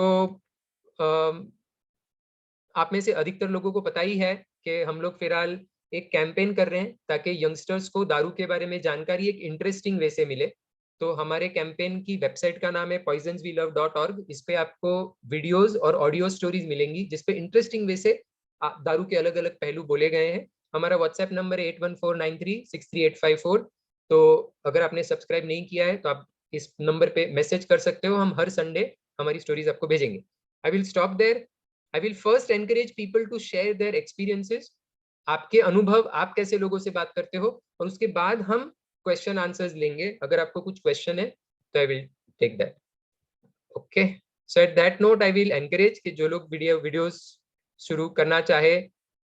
आप में से अधिकतर लोगों को पता ही है कि हम लोग फिलहाल एक कैंपेन कर रहे हैं ताकि यंगस्टर्स को दारू के बारे में जानकारी एक इंटरेस्टिंग वे से मिले। तो हमारे कैंपेन की वेबसाइट का नाम है poisonswelove.org। इस पे आपको वीडियोस और ऑडियो स्टोरीज मिलेंगी जिसपे इंटरेस्टिंग वे से दारू के अलग अलग पहलू बोले गए हैं। हमारा व्हाट्सएप नंबर है 8149363854। तो अगर आपने सब्सक्राइब नहीं किया है तो आप इस नंबर पे मैसेज कर सकते हो, हम हर संडे हमारी स्टोरीज आपको भेजेंगे। I will stop there. I will first encourage people to share their experiences, आपके अनुभव, आप कैसे लोगों से बात करते हो, और उसके बाद हम क्वेश्चन आंसर्स लेंगे। अगर आपको कुछ क्वेश्चन है तो I will take that. Okay, so at that note I will encourage कि जो लोग वीडियोस शुरू करना चाहे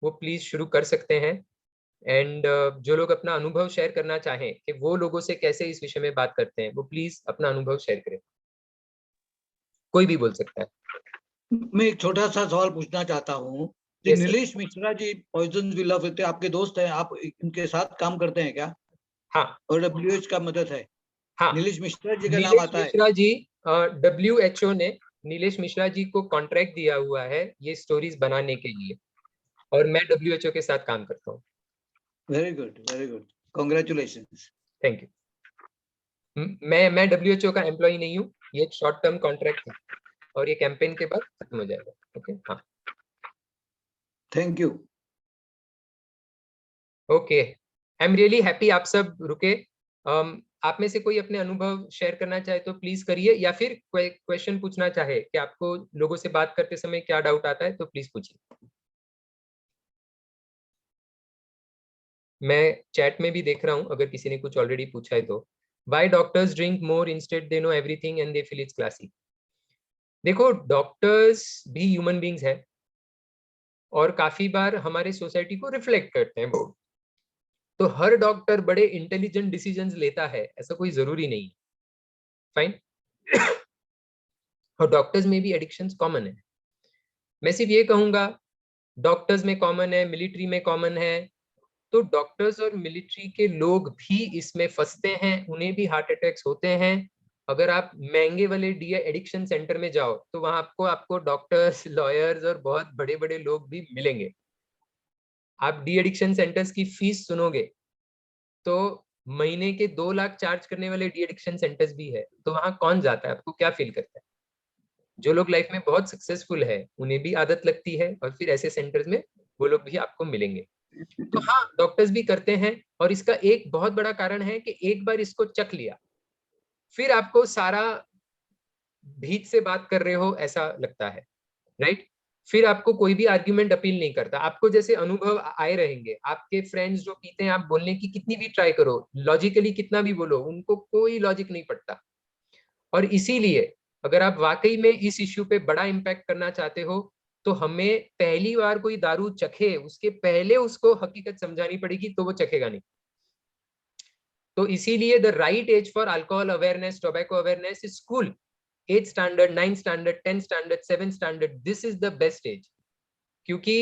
वो प्लीज शुरू कर सकते हैं। एंड जो लोग अपना अनुभव शेयर करना चाहें कि वो लोगों से कैसे इस विषय में बात करते हैं, वो प्लीज अपना अनुभव शेयर करें। कोई भी बोल सकता है। मैं एक छोटा सा सवाल पूछना चाहता हूँ। Yes, sir. Nilesh Mishra ji poison we love आपके दोस्त हैं, आप इनके साथ काम करते हैं क्या? हाँ और WHO का मदद है? हाँ, नीलेश मिश्रा जी का नाम नीलेश आता है? मिश्रा जी, WHO ने नीलेश मिश्रा जी को कॉन्ट्रैक्ट दिया हुआ है ये स्टोरीज बनाने के लिए, और मैं WHO के साथ काम करता हूँ। Very good, very good, congratulations. Thank you. मैं WHO का एम्प्लॉय नहीं हूँ, ये एक शॉर्ट टर्म कॉन्ट्रैक्ट है और ये कैंपेन के बाद खत्म हो जाएगा। ओके, हाँ, thank you. Okay. I am really happy आप सब रुके। आप में से कोई अपने अनुभव शेयर करना चाहे तो प्लीज करिए, या फिर कोई क्वेश्चन पूछना चाहे कि आपको लोगों से बात करते समय क्या डाउट आता है तो प्लीज पूछिए। मैं चैट में भी देख रहा हूं अगर किसी ने कुछ ऑलरेडी पूछा है तो। Why doctors drink more instead they know everything and they feel it's classy. देखो, डॉक्टर्स भी ह्यूमन बीइंग्स है और काफी बार हमारे सोसाइटी को रिफ्लेक्ट करते हैं वो। तो हर डॉक्टर बड़े इंटेलिजेंट डिसीजंस लेता है ऐसा कोई जरूरी नहीं। फाइन। और डॉक्टर्स में भी एडिक्शंस कॉमन है। मैं सिर्फ ये कहूंगा, डॉक्टर्स में कॉमन है, मिलिट्री में कॉमन है, तो डॉक्टर्स और मिलिट्री के लोग भी इसमें फंसते हैं, उन्हें भी हार्ट अटैक्स होते हैं। अगर आप महंगे वाले डी एडिक्शन सेंटर में जाओ तो वहां आपको डॉक्टर्स, लॉयर्स और बहुत बड़े बड़े लोग भी मिलेंगे। आप डी एडिक्शन सेंटर्स की फीस सुनोगे तो महीने के 2 लाख चार्ज करने वाले डी एडिक्शन सेंटर्स भी है। तो वहां कौन जाता है? आपको क्या फील करता है? जो लोग लाइफ में बहुत सक्सेसफुल है उन्हें भी आदत लगती है, और फिर ऐसे सेंटर्स में वो लोग भी आपको मिलेंगे। तो हाँ, डॉक्टर्स भी करते हैं, और इसका एक बहुत बड़ा कारण है कि एक बार इसको चख लिया फिर आपको सारा भीत से बात कर रहे हो ऐसा लगता है, राइट? फिर आपको कोई भी आर्ग्यूमेंट अपील नहीं करता। आपको जैसे अनुभव आए रहेंगे, आपके फ्रेंड्स जो पीते हैं, आप बोलने की कितनी भी ट्राई करो, लॉजिकली कितना भी बोलो, उनको कोई लॉजिक नहीं पड़ता। और इसीलिए अगर आप वाकई में इस इश्यू पे बड़ा इम्पैक्ट करना चाहते हो तो हमें पहली बार कोई दारू चखे उसके पहले उसको हकीकत समझानी पड़ेगी, तो वो चखेगा नहीं। तो इसीलिए the right age for alcohol awareness, tobacco awareness is school. 8th standard, 9th standard, 10th standard, 7th standard, this is the best age. क्योंकि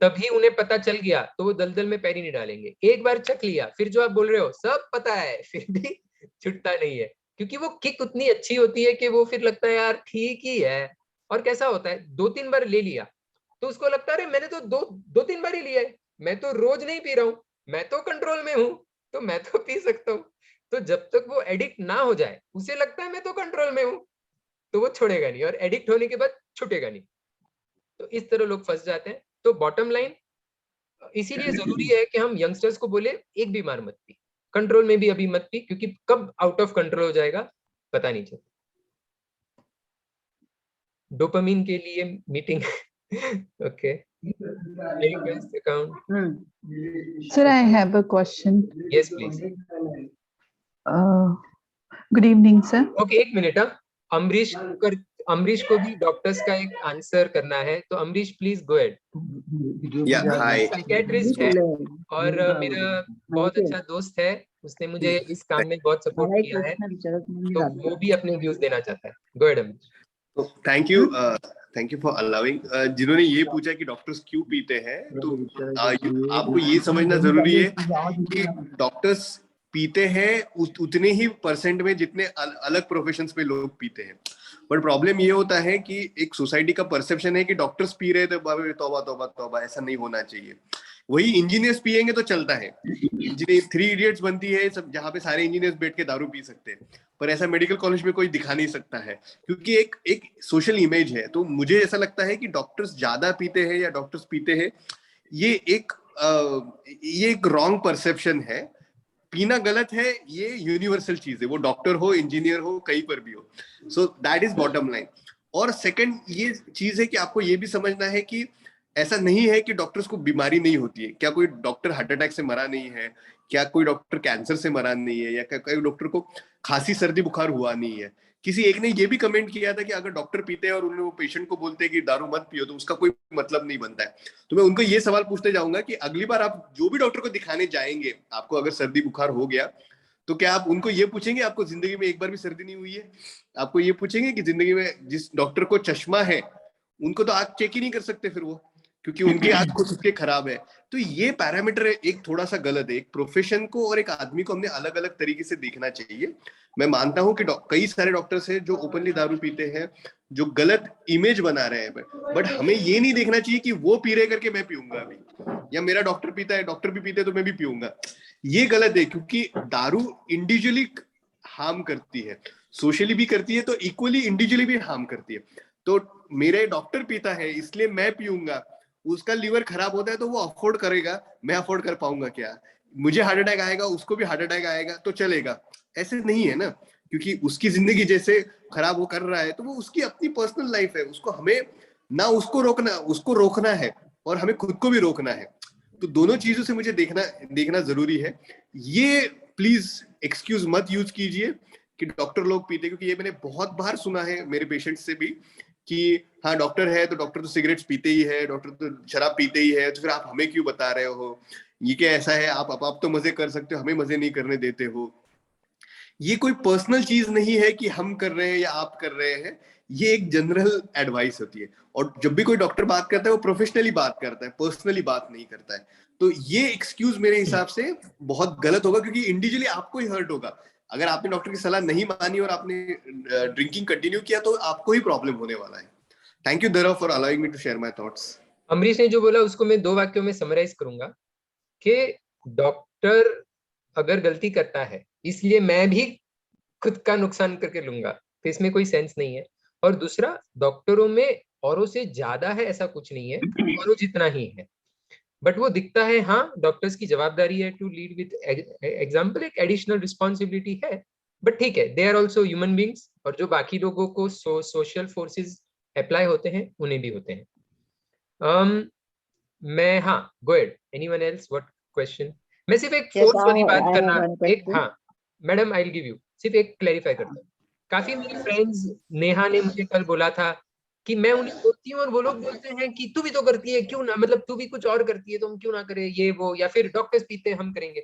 तभी उन्हें पता चल गया तो वो दलदल में पैर ही नहीं डालेंगे। एक बार चख लिया फिर जो आप बोल रहे हो सब पता है फिर भी छुटता नहीं है, क्योंकि वो किक उतनी अच्छी होती है कि वो फिर लगता है यार ठीक ही है। और कैसा होता है, 2-3 बार ले लिया तो उसको लगता है अरे मैंने तो 2-3 बार ही लिया है, मैं तो रोज नहीं पी रहा हूँ, मैं तो कंट्रोल में हूँ, तो मैं तो पी सकता हूँ। तो जब तक वो एडिक्ट ना हो जाए उसे लगता है मैं तो कंट्रोल में हूँ, तो वो छोड़ेगा नहीं, और एडिक्ट होने के बाद छूटेगा नहीं। तो इस तरह लोग फंस जाते हैं। तो बॉटम लाइन, इसीलिए जरूरी है कि हम यंगस्टर्स को बोले एक भी मार मत पी, कंट्रोल में भी अभी मत पी, क्योंकि कब आउट ऑफ कंट्रोल हो जाएगा पता नहीं चलता। डोपामिन के लिए meeting okay, request account. Sir, I have a question. Yes please. Good evening, sir. Okay, एक मिनट। अमरीश को भी डॉक्टर्स का एक आंसर करना है, तो Amrish please go ahead. Hi. Psychiatrist है और मेरा बहुत अच्छा दोस्त है, उसने मुझे इस काम में बहुत सपोर्ट किया है, तो वो भी अपने व्यूज देना चाहता है। Go ahead Amrish. Thank you for allowing. जिन्होंने ये पूछा कि डॉक्टर्स क्यों पीते हैं, तो आपको ये समझना जरूरी है कि डॉक्टर्स पीते हैं उतने ही परसेंट में जितने अलग प्रोफेशंस में लोग पीते हैं। बट प्रॉब्लम ये होता है कि एक सोसाइटी का परसेप्शन है कि डॉक्टर्स पी रहे थे, तौबा तौबा तौबा, ऐसा नहीं होना चाहिए। वही इंजीनियर्स पिएंगे तो चलता है, इंजीनियर 3 इडियट्स बनती है सब, जहाँ पे सारे इंजीनियर्स बैठ के दारू पी सकते हैं, पर ऐसा मेडिकल कॉलेज में कोई दिखा नहीं सकता है, क्योंकि एक सोशल इमेज है। तो मुझे ऐसा लगता है कि डॉक्टर्स ज्यादा पीते हैं या डॉक्टर्स पीते हैं, ये एक रॉन्ग परसेप्शन है। पीना गलत है, ये यूनिवर्सल चीज है, वो डॉक्टर हो, इंजीनियर हो, कहीं पर भी हो। So that is bottom line. और सेकंड ये चीज है कि आपको ये भी समझना है कि ऐसा नहीं है कि डॉक्टर्स को बीमारी नहीं होती है। क्या कोई डॉक्टर हार्ट अटैक से मरा नहीं है? क्या कोई डॉक्टर कैंसर से मरा नहीं है? या कोई डॉक्टर को खांसी सर्दी बुखार हुआ नहीं है? किसी एक ने ये भी कमेंट किया था कि अगर डॉक्टर पीते हैं और उन्हें वो पेशेंट को बोलते हैं कि दारू मत पियो, तो उसका कोई मतलब नहीं बनता है। तो मैं उनको ये सवाल पूछते जाऊंगा कि अगली बार आप जो भी डॉक्टर को दिखाने जाएंगे, आपको अगर सर्दी बुखार हो गया, तो क्या आप उनको ये पूछेंगे आपको जिंदगी में एक बार भी सर्दी नहीं हुई है? आपको ये पूछेंगे कि जिंदगी में जिस डॉक्टर को चश्मा है उनको तो आंख चेक ही नहीं कर सकते फिर वो, क्योंकि उनकी आंख खुद के खराब है। तो ये पैरामीटर एक थोड़ा सा गलत है। एक प्रोफेशन को और एक आदमी को हमने अलग अलग तरीके से देखना चाहिए। मैं मानता हूं कि कई सारे डॉक्टर्स हैं जो ओपनली दारू पीते हैं, जो गलत इमेज बना रहे हैं, बट हमें ये नहीं देखना चाहिए कि वो पी रहे करके मैं पीऊंगा अभी, या मेरा डॉक्टर पीता है, डॉक्टर भी पीते तो मैं भी पीऊंगा। ये गलत है, क्योंकि दारू इंडिविजुअली हार्म करती है, सोशली भी करती है, तो इक्वली इंडिविजुअली भी हार्म करती है। तो मेरे डॉक्टर पीता है इसलिए मैं पीऊंगा, उसका लीवर खराब होता है तो वो अफोर्ड करेगा, मैं अफोर्ड कर पाऊंगा क्या? मुझे हार्ट अटैक आएगा, उसको भी हार्ट अटैक आएगा तो चलेगा, ऐसे नहीं है ना, क्योंकि उसकी जिंदगी जैसे खराब वो कर रहा है तो वो उसकी अपनी पर्सनल लाइफ है, उसको हमें ना उसको रोकना है और हमें खुद को भी रोकना है। तो दोनों चीजों से मुझे देखना जरूरी है। ये प्लीज एक्सक्यूज मत यूज कीजिए कि डॉक्टर लोग पीते, क्योंकि ये मैंने बहुत बार सुना है मेरे पेशेंट्स से भी कि हाँ डॉक्टर है तो डॉक्टर तो सिगरेट्स पीते ही है, डॉक्टर तो शराब पीते ही है, तो फिर आप हमें क्यों बता रहे हो, ये क्या ऐसा है, आप तो मजे कर सकते हो, हमें मजे नहीं करने देते हो। ये कोई पर्सनल चीज नहीं है कि हम कर रहे हैं या आप कर रहे हैं, ये एक जनरल एडवाइस होती है। और जब भी कोई डॉक्टर बात करता है वो प्रोफेशनली बात करता है, पर्सनली बात नहीं करता है। तो ये एक्सक्यूज मेरे हिसाब से बहुत गलत होगा, क्योंकि इंडिविजुअली आपको ही हर्ट होगा। अगर आपने डॉक्टर की सलाह नहीं मानी और आपने ड्रिंकिंग कंटिन्यू किया तो आपको ही प्रॉब्लम होने वाला है। Thank you Dhairav for allowing me to share my thoughts. Amrish ने जो बोला उसको मैं 2 वाक्यों में समराइज करूंगा कि डॉक्टर अगर गलती करता है इसलिए मैं भी खुद का नुकसान करके लूंगा, तो इसमें कोई सेंस नहीं है। और दूसरा, डॉक्टरों में औरों से ज्यादा है ऐसा कुछ नहीं है, औरों जितना ही है, बट वो दिखता है। हाँ, डॉक्टर्स की जवाबदारी है टू लीड विद एग्जांपल, एक एडिशनल रिस्पॉन्सिबिलिटी है, बट ठीक है, they are also human beings, और जो बाकी लोगों को सोशल फोर्सेस अप्लाई होते हैं उन्हें भी होते हैं। मैं, हाँ, go ahead, anyone else, what question? मैं सिर्फ एक फोर्स वाली बात करना, एक, हाँ madam I will give you, सिर्फ एक क्लैरिफाई करता हूँ। काफी मेरी फ्रेंड्स, नेहा ने मुझे कल बोला था कि मैं उन्हें बोलती हूँ और वो लोग बोलते हैं कि तू भी तो करती है, क्यों ना, मतलब तू भी कुछ और करती है तो हम क्यों ना करें ये वो, या फिर डॉक्टर्स पीते हैं हम करेंगे।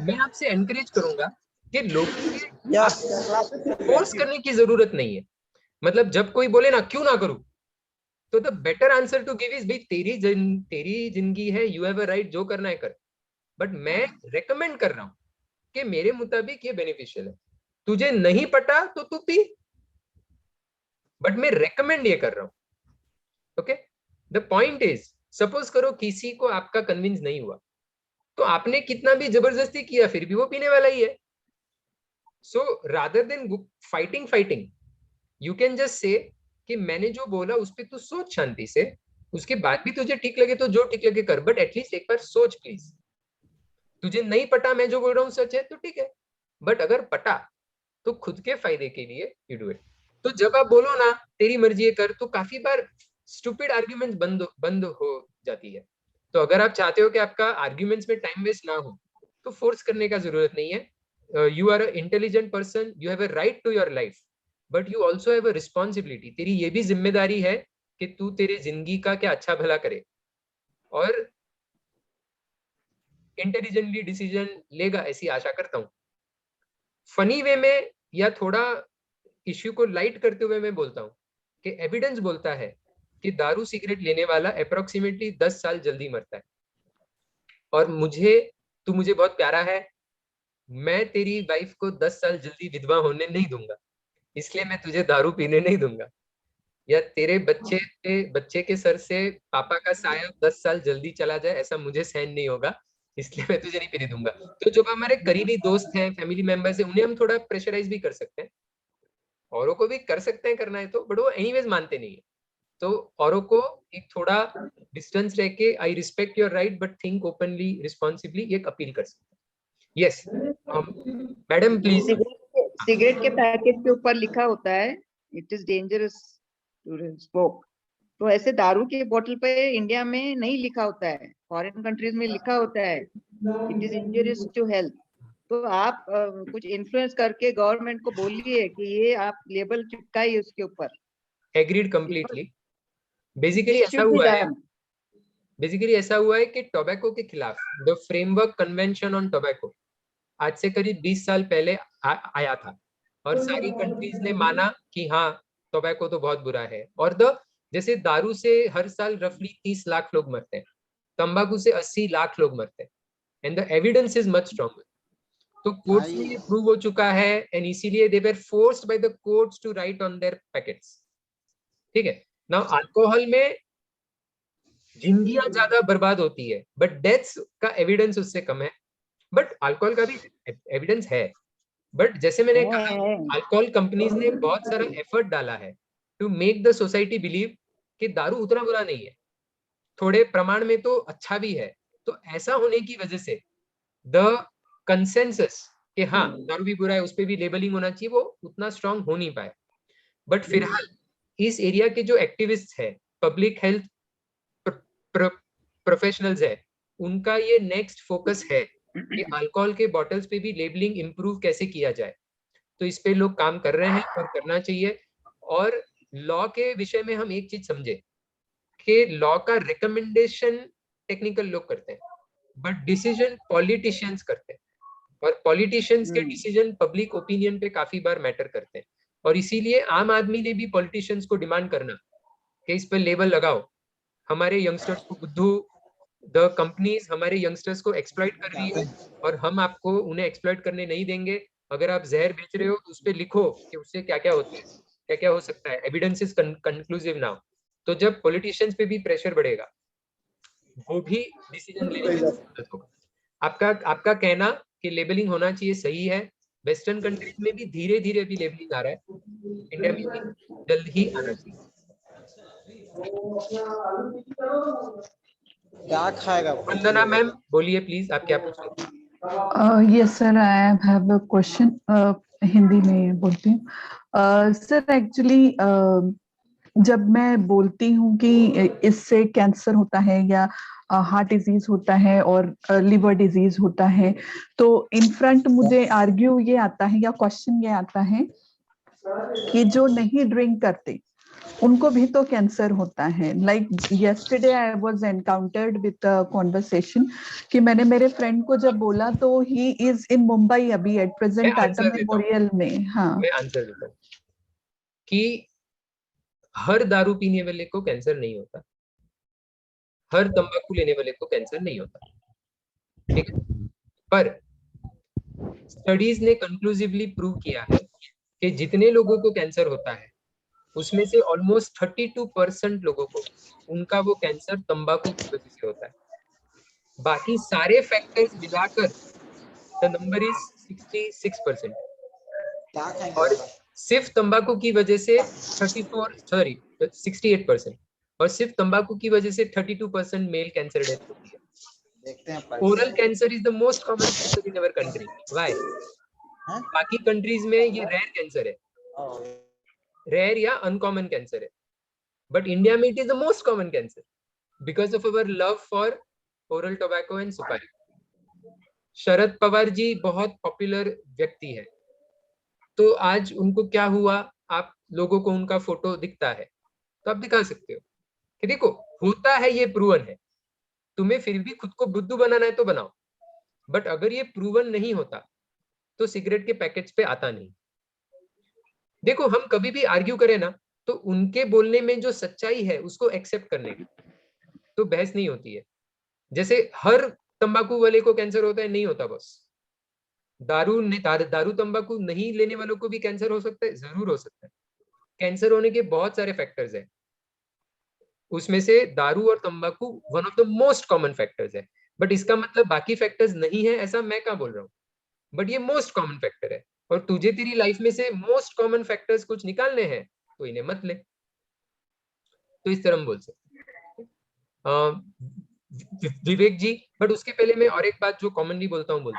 मैं आपसे एनकरेज करूंगा कि लोगों के फोर्स करने की जरूरत नहीं है। मतलब जब कोई बोले ना क्यों ना करूं, तो the better answer to give is, भाई तेरी जिंदगी है, यू हैव अ राइट, जो करना है कर, बट मैं रेकमेंड कर रहा हूं कि मेरे मुताबिक ये बेनिफिशियल है। तुझे नहीं पटा तो तू पी, बट मैं रेकमेंड ये कर रहा हूं। Okay, the point is, suppose करो किसी को आपका कन्विंस नहीं हुआ, तो आपने कितना भी जबरदस्ती किया फिर भी वो पीने वाला ही है। So rather than fighting, you can just say कि मैंने जो बोला उस पर तू सोच शांति से, उसके बाद भी तुझे ठीक लगे तो जो ठीक लगे कर, बट एटलीस्ट एक बार सोच प्लीज। तुझे नहीं पटा मैं जो बोल रहा हूँ सच है तो ठीक है, बट अगर पटा तो खुद के फायदे के लिए यू डू इट। तो जब आप बोलो ना तेरी मर्जी है कर, तो काफी बार स्टूपिड आर्ग्यूमेंट्स बंद हो जाती है। तो अगर आप चाहते हो कि आपका आर्ग्यूमेंट्स में टाइम वेस्ट ना हो, तो फोर्स करने का जरूरत नहीं है। You are a intelligent person, you have a right to your life, but you also have a responsibility. तेरी ये भी जिम्मेदारी है कि तू तेरे जिंदगी का क्या अच्छा भला करे, और इंटेलिजेंटली डिसीजन लेगा, ऐसी आशा करता हूँ। फनी वे में या थोड़ा इश्यू को लाइट करते हुए मैं बोलता हूँ कि एविडेंस बोलता है कि दारू सिगरेट लेने वाला अप्रोक्सीमेटली 10 साल जल्दी मरता है। और तू मुझे बहुत प्यारा है, मैं तेरी वाइफ को 10 साल जल्दी विधवा होने नहीं दूंगा, इसलिए मैं तुझे दारू पीने नहीं दूंगा। या तेरे बच्चे के सर से पापा का साया 10 साल जल्दी चला जाए, ऐसा मुझे सहन नहीं होगा, इसलिए मैं तुझे नहीं पीने दूंगा। तो जो हमारे करीबी दोस्त हैं, फैमिली मेंबर्स हैं, उन्हें हम थोड़ा प्रेशराइज भी कर सकते हैं, औरों को भी कर सकते हैं करना है तो, बट वो एनीवेज मानते नहीं है। तो औरों को एक थोड़ा डिस्टेंस रह के, I respect your right but think openly responsibly, एक अपील कर सकते हैं। Yes madam please. सिगरेट के पैकेट के ऊपर लिखा होता है it is dangerous to smoke, तो ऐसे दारू के बोतल पे इंडिया में नहीं लिखा होता है, फॉरेन कंट्रीज में लिखा होता है it is injurious to health. तो आप कुछ इन्फ्लुएंस करके गवर्नमेंट को बोलिए कि ये आप लेबल चिपकाइए उसके ऊपर। Agreed completely. बेसिकली ऐसा हुआ है कि टोबैको के खिलाफ the framework convention on tobacco आज से करीब 20 साल पहले आया था, और सारी कंट्रीज ने माना कि हाँ टोबैको तो बहुत बुरा है। और जैसे दारू से हर साल रफली 30 लाख लोग मरते हैं, तंबाकू से 80 लाख लोग मरते हैं, and the evidence is much stronger. तो कोर्ट्स में ये प्रूव हो चुका है, एंड इसीलिए they were forced by the courts to write on their packets. ठीक है, नाउ अल्कोहल में जिंदगियां ज्यादा बर्बाद होती है, बट डेथ्स का एविडेंस उससे कम है, बट अल्कोहल का भी एविडेंस है। बट जैसे मैंने कहा, अल्कोहल कंपनीज ने बहुत सारा एफर्ट डाला है to make the society believe कि दारू उतना बुरा नहीं है, थोड़े प्रमाण में तो अच्छा भी है, तो ऐसा होने की वजह से द कंसेंसस कि हाँ दारू भी बुरा है, उस पर भी लेबलिंग होना चाहिए, वो उतना स्ट्रांग हो नहीं पाए। बट फिलहाल इस एरिया के जो एक्टिविस्ट है, पब्लिक हेल्थ प्रोफेशनल्स है, उनका ये नेक्स्ट फोकस है कि अल्कोहल के बॉटल्स पे भी लेबलिंग इंप्रूव कैसे किया जाए। तो इस पे लोग काम कर रहे हैं और करना चाहिए। और लॉ के विषय में हम एक चीज समझे कि लॉ का रिकमेंडेशन टेक्निकल लोग करते हैं, बट डिसीजन पॉलिटिशियंस करते हैं, और पॉलिटिशियंस के डिसीजन पब्लिक ओपिनियन पे काफी बार मैटर करते हैं। और इसीलिए आम आदमी ने भी पॉलिटिशियंस को डिमांड करना कि इस पर लेबल लगाओ, हमारे यंगस्टर्स को बुद्धू, द कंपनीज हमारे यंगस्टर्स को एक्सप्लॉइट कर रही है और हम आपको उन्हें एक्सप्लॉइट करने नहीं देंगे। अगर आप जहर बेच रहे हो तो उस पर लिखो कि उससे क्या क्या होता है, क्या क्या हो सकता है, एविडेंस इज कंक्लूसिव नाउ। तो जब पॉलिटिशियंस पे भी प्रेशर बढ़ेगा, वो भी डिसीजन लेने में मदद होगा। आपका कहना कि लेबलिंग होना चाहिए सही है। वेस्टर्न कंट्रीज में भी धीरे धीरे भी लेबलिंग आ रहा है, इंडिया में भी जल्द ही आना चाहिए। क्या खाएगा? वंदना मैम बोलिए प्लीज, आप क्या पूछ रहे थे? Yes, sir. I have a question. Hindi में बोलती हूँ। सर एक्चुअली जब मैं बोलती हूँ कि इससे कैंसर होता है या हार्ट डिजीज होता है और लिवर डिजीज होता है, तो इन फ्रंट मुझे आर्ग्यू ये आता है या क्वेश्चन ये आता है कि जो नहीं ड्रिंक करते उनको भी तो कैंसर होता है। Like yesterday I was encountered with a conversation कि मैंने मेरे फ्रेंड को जब बोला तो ही इज इन मुंबई अभी एट प्रेजेंट टाटा मेमोरियल में। हाँ, मैं आंसर देता हूँ कि हर दारू पीने वाले को कैंसर नहीं होता, हर तंबाकू लेने वाले को कैंसर नहीं होता, ठीक है। पर स्टडीज ने कंक्लूसिवली प्रूव किया है कि जितने लोगों को कैंसर होता है उसमें से ऑलमोस्ट 32% लोगों को उनका वो कैंसर तंबाकू की वजह से होता है। बाकी सारे फैक्टर्स मिलाकर द नंबर इज 66%। क्या खाएंगे और बाबा? सिर्फ तंबाकू की वजह से 68%, और सिर्फ तंबाकू की वजह से 32% मेल कैंसर डेथ होती है। देखते हैं oral cancer is the most common cancer in our country. Why? हाँ? बाकी कंट्रीज में ये रेयर कैंसर है, रेयर या अनकॉमन कैंसर है, बट इंडिया में it is the most common cancer because of our love for oral tobacco and सुपारी। शरद पवार जी बहुत पॉपुलर व्यक्ति है, तो आज उनको क्या हुआ, आप लोगों को उनका फोटो दिखता है तो आप दिखा सकते हो कि देखो होता है, ये प्रूवन है। तुम्हें फिर भी खुद को बुद्धू बनाना है तो बनाओ, बट अगर ये प्रूवन नहीं होता तो सिगरेट के पैकेट्स पे आता नहीं। देखो हम कभी भी आर्ग्यू करें ना, तो उनके बोलने में जो सच्चाई है उसको एक्सेप्ट करने की तो बहस नहीं होती है। जैसे हर तंबाकू वाले को कैंसर होता है, नहीं होता बस। दारू तंबाकू नहीं लेने वालों को भी कैंसर हो सकता है, जरूर हो सकता है। कैंसर होने के बहुत सारे फैक्टर्स हैं, उसमें से दारू और तंबाकू one of the most common factors है। बट इसका मतलब बाकी फैक्टर्स नहीं है ऐसा मैं क्या बोल रहा हूँ, बट ये मोस्ट कॉमन फैक्टर है। और तुझे तेरी लाइफ में से मोस्ट कॉमन फैक्टर्स कुछ निकालने हैं तो इन्हें मत ले। तो इस तरह हम बोल सकते हैं। विवेक जी, बट उसके पहले मैं और एक बात जो कॉमनली बोलता हूँ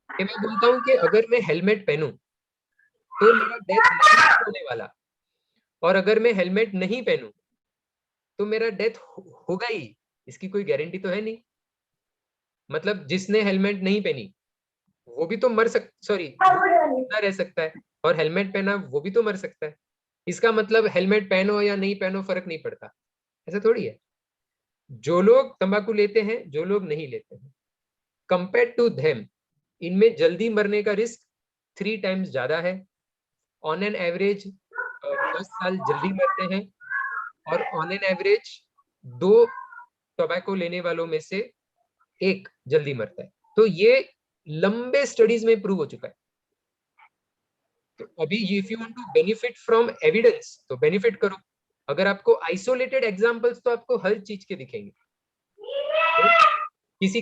कि मैं बोलता हूँ कि अगर मैं हेलमेट पहनूं तो मेरा डेथ नहीं होने वाला, और अगर मैं हेलमेट नहीं पहनूं तो मेरा डेथ होगा ही, इसकी कोई गारंटी तो है नहीं। मतलब जिसने हेलमेट नहीं पहनी वो भी तो मर रह सकता है, और हेलमेट पहना वो भी तो मर सकता है। इसका मतलब हेलमेट पहनो या नहीं पहनो फर्क नहीं पड़ता, ऐसा थोड़ी है। जो लोग तंबाकू लेते हैं, जो लोग नहीं लेते हैं, कंपेयर टू देम इनमें जल्दी मरने का रिस्क 3 टाइम्स ज्यादा है। ऑन एन एवरेज 10 साल जल्दी मरते हैं, और ऑन एन एवरेज 2 टोबैको लेने वालों में से 1 जल्दी मरता है। तो ये लंबे स्टडीज में प्रूव हो चुका है। तो अभी if you want to benefit from evidence तो बेनिफिट करो। अगर आपको आइसोलेटेड एग्जांपल्स तो आपको हर चीज के दिखेंगे।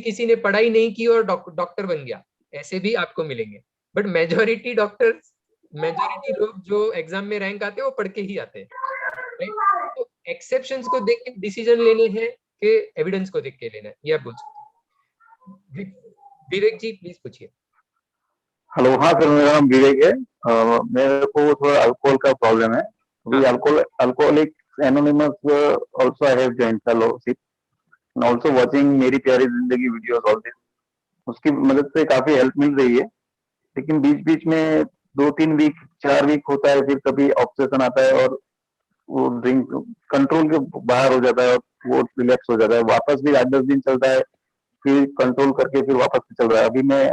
किसी ने पढ़ाई नहीं की और डॉक्टर बन गया, ऐसे भी आपको मिलेंगे। बट मेजॉरिटी लोग जो एग्जाम में रैंक आते हैं वो पढ़ के ही आते हैं, राइट? तो एक्सेप्शंस को देख के डिसीजन लेने हैं कि एविडेंस को देख के लेना है, ये आप बोल सकते हैं। विवेक जी प्लीज पूछिए। हेलो, हाँ सर, मेरा नाम विवेक है। मेरे को थोड़ा अल्कोहल का प्रॉब्लम है। अभी alcoholic anonymous also I have joined fellowship and also watching मेरी प्यारी जिंदगी वीडियोस ऑल दिस। उसकी मदद से काफी हेल्प मिल रही है, लेकिन बीच बीच में 2-3 वीक 4 वीक होता है, फिर कभी ऑब्सेशन आता है और वो ड्रिंक कंट्रोल के बाहर हो जाता है और वो रिलैक्स हो जाता है। वापस भी 8-10 दिन चलता है, फिर कंट्रोल करके फिर वापस से चल रहा है। अभी मैं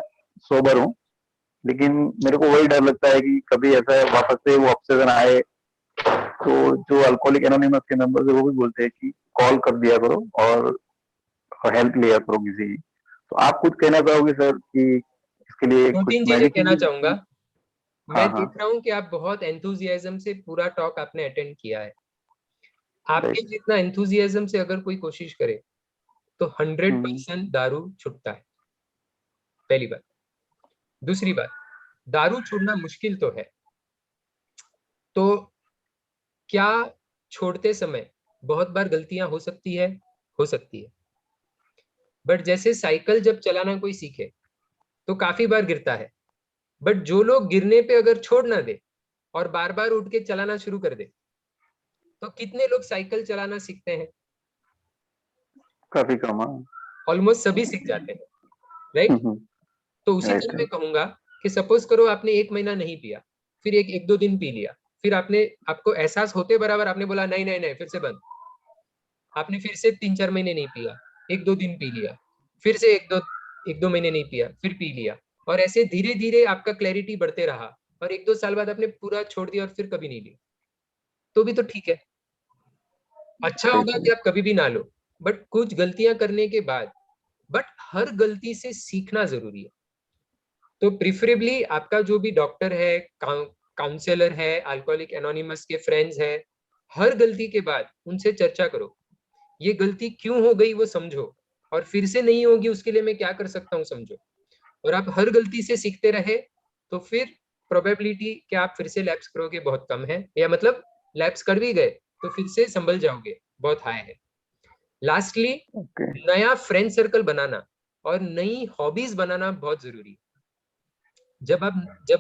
सोबर हूँ, लेकिन मेरे को वही डर लगता है कि कभी ऐसा वापस से वो ऑब्सेशन आए। तो जो अल्कोहलिक एनोनिमस के मेंबर्स है वो भी बोलते हैं कि कॉल कर दिया करो और हेल्प लिया करो किसी की। तो आप कुछ कहना चाहोगे सर कि इसके लिए कुछ 2-3 चीजें मेडिसिन? कहना चाहूंगा। मैं हाँ, देख रहा हूँ कि आप बहुत एंथुजियाज्म से पूरा टॉक आपने अटेंड किया है। आपके राइट। जितना एंथुजियाज्म से अगर कोई कोशिश करे तो 100% दारू छूटता है, पहली बात। दूसरी बात, दारू छोड़ना मुश्किल तो है, तो क्या छोड़ते समय बहुत बार गलतियां हो सकती है? हो सकती है, बट जैसे साइकिल जब चलाना कोई सीखे तो काफी बार गिरता है, बट जो लोग गिरने पे अगर छोड़ ना दे और बार बार उठ के चलाना शुरू कर दे, तो कितने लोग साइकिल चलाना सीखते हैं? काफी कम। हाँ। ऑलमोस्ट सभी सीख जाते हैं, राइट? तो उसी राइट, तरह मैं कहूंगा कि सपोज करो आपने 1 महीना नहीं पिया, फिर एक दो दिन पी लिया, फिर आपको एहसास होते बराबर आपने बोला नहीं नहीं नहीं, फिर से बंद। आपने फिर से 3-4 महीने नहीं पिया, 1-2 दिन पी लिया, फिर से 1-2 महीने नहीं पिया, फिर पी लिया, और ऐसे धीरे धीरे आपका क्लैरिटी बढ़ते रहा, और 1-2 साल बाद आपने पूरा छोड़ दिया और फिर कभी नहीं लिया, तो भी तो ठीक है। अच्छा होगा कि आप कभी भी ना लो, बट कुछ गलतियां करने के बाद, बट हर गलती से सीखना जरूरी है। तो प्रिफरेबली आपका जो भी डॉक्टर है, काउंसलर है, अल्कोहलिक एनोनिमस के फ्रेंड्स है, हर गलती के बाद उनसे चर्चा करो, ये गलती क्यों हो गई वो समझो, और फिर से नहीं होगी उसके लिए मैं क्या कर सकता हूँ समझो। और आप हर गलती से सीखते रहे तो फिर प्रोबेबिलिटी कि आप फिर से लैप्स करोगे बहुत कम है, या मतलब लैप्स कर भी गए तो फिर से संभल जाओगे बहुत हाई है। Lastly, okay. नया फ्रेंड सर्कल बनाना और नई हॉबीज बनाना बहुत जरूरी है। जब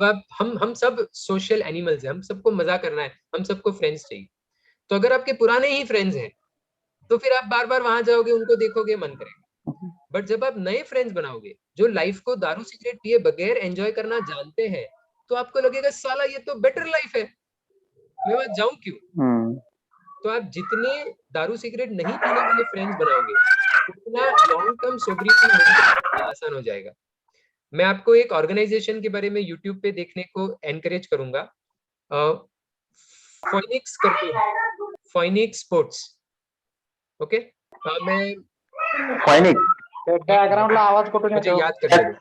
आप हम सब सोशल एनिमल्स हैं, हम सबको मजा करना है, हम सबको फ्रेंड्स चाहिए। तो अगर आपके पुराने ही फ्रेंड्स हैं तो फिर आप बार बार वहां जाओगे, उनको देखोगे, मन करेगा। बट जब आप नए फ्रेंड्स बनाओगे जो लाइफ को दारू सिगरेट पिए बगैर एंजॉय करना जानते हैं, तो आपको लगेगा साला ये तो बेटर लाइफ है, मैं वहां जाऊं क्यों? तो आप जितने दारू सिगरेट नहीं पीने वाले फ्रेंड्स बनाओगे, उतना लॉन्ग टर्म सोब्रिटी मेंटेन करना आसान हो जाएगा। मैं आपको एक ऑर्गेनाइजेशन के बारे में यूट्यूब पे देखने को एनकरेज करूंगा, फोइनिक्स करके, फोइनिक्स स्पोर्ट्स। ओके, मैं बॅकग्राऊंडला आवाज कुठून मुझे येतो? याद करने दो।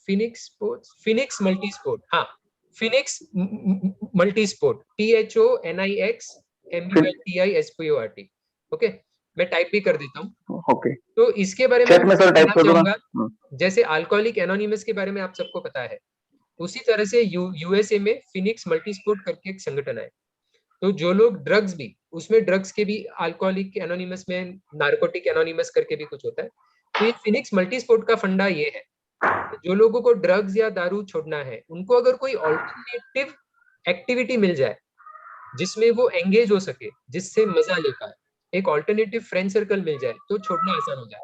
Phoenix sports, Phoenix multi sport, हाँ, Phoenix multi sport, PHONIXMULTISPORT। Okay, मैं टाइप भी कर देता हूँ। ओके, तो इसके बारे में चैट में सर टाइप कहना कर दो ना। चाहूंगा, जैसे अल्कोहलिक एनोनिमस के बारे में आप सबको पता है, उसी तरह से यूएसए में फिनिक्स मल्टी स्पोर्ट करके एक संगठन है। तो जो लोग ड्रग्स भी, उसमें ड्रग्स के भी, अल्कोहलिक एनोनिमस में नार्कोटिक एनोनिमस करके भी कुछ होता है। तो ये फिनिक्स मल्टी स्पोर्ट का फंडा ये है, जो लोगों को ड्रग्स या दारू छोड़ना है, उनको अगर कोई ऑल्टरनेटिव एक्टिविटी मिल जाए जिसमें वो एंगेज हो सके, जिससे मजा ले पाए, एक ऑल्टरनेटिव फ्रेंड सर्कल मिल जाए, तो छोड़ना आसान हो जाए।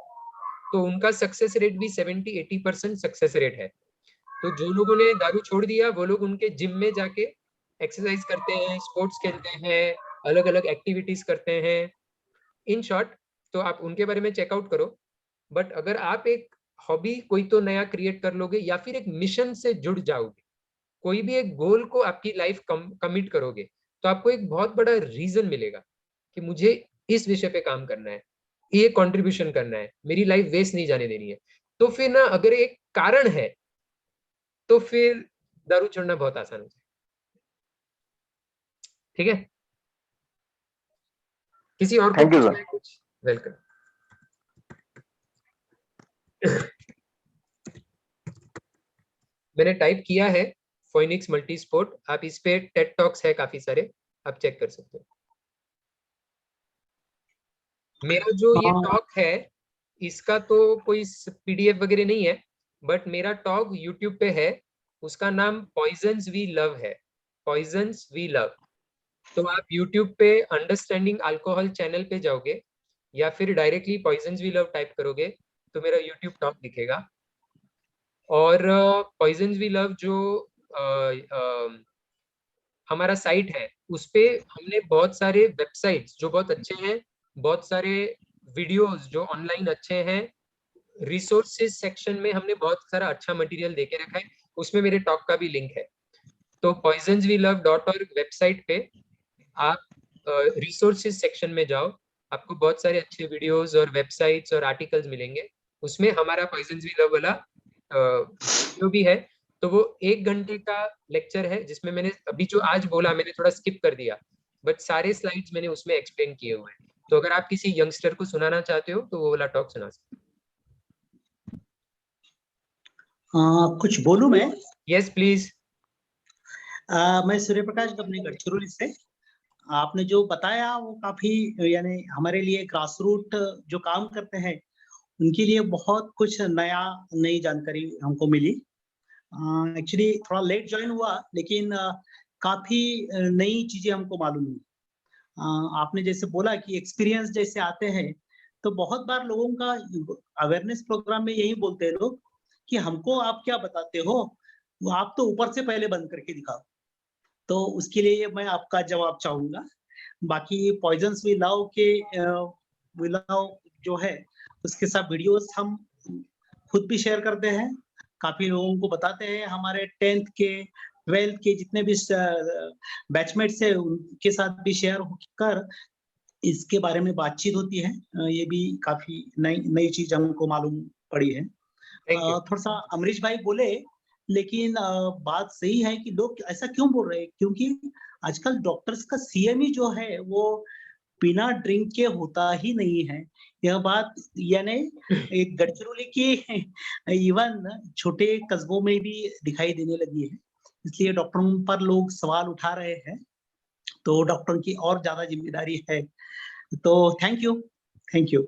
तो उनका सक्सेस रेट भी 70-80% सक्सेस रेट है। तो जो लोगों ने दारू छोड़ दिया वो लोग उनके जिम में जाके एक्सरसाइज करते हैं, स्पोर्ट्स खेलते हैं, अलग अलग एक्टिविटीज करते हैं। इन शॉर्ट, तो आप उनके बारे में चेकआउट करो। बट अगर आप एक हॉबी कोई तो नया क्रिएट कर लोगे, या फिर एक मिशन से जुड़ जाओगे, कोई भी एक गोल को आपकी लाइफ कमिट करोगे, तो आपको एक बहुत बड़ा रीजन मिलेगा कि मुझे इस विषय पे काम करना है, ये कंट्रीब्यूशन करना है, मेरी लाइफ वेस्ट नहीं जाने देनी है। तो फिर ना, अगर एक कारण है तो फिर दारू छोड़ना बहुत आसान हो जाए। ठीक है, किसी और को थैंक यू पूछना सर। है कुछ? वेलकम। मैंने टाइप किया है फोइनिक्स मल्टी स्पोर्ट, आप इस पे टेड टॉक्स है काफी सारे, आप चेक कर सकते हो। मेरा जो ये टॉक है इसका तो कोई PDF वगैरह नहीं है, बट मेरा टॉक यूट्यूब पे है, उसका नाम पॉइजन्स वी लव है, पॉइजन्स वी लव। तो आप यूट्यूब पे अंडरस्टैंडिंग अल्कोहल चैनल पे जाओगे या फिर directly poisons we love type करोगे तो मेरा यूट्यूब टॉक दिखेगा। और पॉइजन्स वी लव जो हमारा साइट है, उस पे हमने बहुत सारे वेबसाइट्स जो बहुत अच्छे हैं, बहुत सारे वीडियोस जो ऑनलाइन अच्छे हैं, रिसोर्सेज सेक्शन में हमने बहुत सारा अच्छा मटेरियल दे के रखा है, उसमें मेरे टॉक का भी लिंक है। तो poisonswelove.org वेबसाइट पे आप रिसोर्सेज सेक्शन में जाओ, आपको बहुत सारे अच्छे वीडियोस और वेबसाइट्स और आर्टिकल्स मिलेंगे, उसमें हमारा पॉइजन्स वी लव वाला वीडियो भी है। तो वो 1 घंटे का लेक्चर है जिसमें मैंने अभी जो आज बोला मैंने थोड़ा स्किप कर दिया, बट सारे स्लाइड्स मैंने उसमें एक्सप्लेन किए हुए हैं। तो अगर आप किसी यंगस्टर को सुनाना चाहते हो तो वो वाला टॉक सुना सकते कुछ बोलूं मैं? Yes please. मैं सूर्य प्रकाश गबने गढ़चिरौली से। आपने जो बताया वो काफी यानी हमारे लिए ग्रास रूट जो काम करते हैं उनके लिए बहुत कुछ नई जानकारी हमको मिली। एक्चुअली थोड़ा लेट ज्वाइन हुआ लेकिन काफी नई चीजें हमको मालूम हुई। आपने जैसे बोला कि एक्सपीरियंस जैसे आते हैं तो बहुत बार लोगों का अवेयरनेस प्रोग्राम में यही बोलते हैं लोग कि हमको आप क्या बताते हो, वो आप तो ऊपर से पहले बंद करके दिखाओ। तो उसके लिए मैं आपका जवाब चाहूंगा। बाकी पॉइजन्स वी लव के वी लव जो है उसके साथ वीडियोस हम खुद भी शेयर करते हैं, काफी लोगों को बताते हैं। हमारे 10th के 12th के जितने भी बैचमेट्स है उनके साथ भी शेयर कर इसके बारे में बातचीत होती है। ये भी काफी नई चीज हमको मालूम पड़ी है। थोड़ा सा अमरीश भाई बोले लेकिन बात सही है कि लोग ऐसा क्यों बोल रहे हैं, क्योंकि आजकल डॉक्टर्स का CME जो है वो बिना ड्रिंक के होता ही नहीं है। यह बात यानी एक गढ़चिरौली की इवन छोटे कस्बों में भी दिखाई देने लगी है, इसलिए डॉक्टरों पर लोग सवाल उठा रहे हैं, तो डॉक्टरों की और ज्यादा जिम्मेदारी है। तो थैंक यू।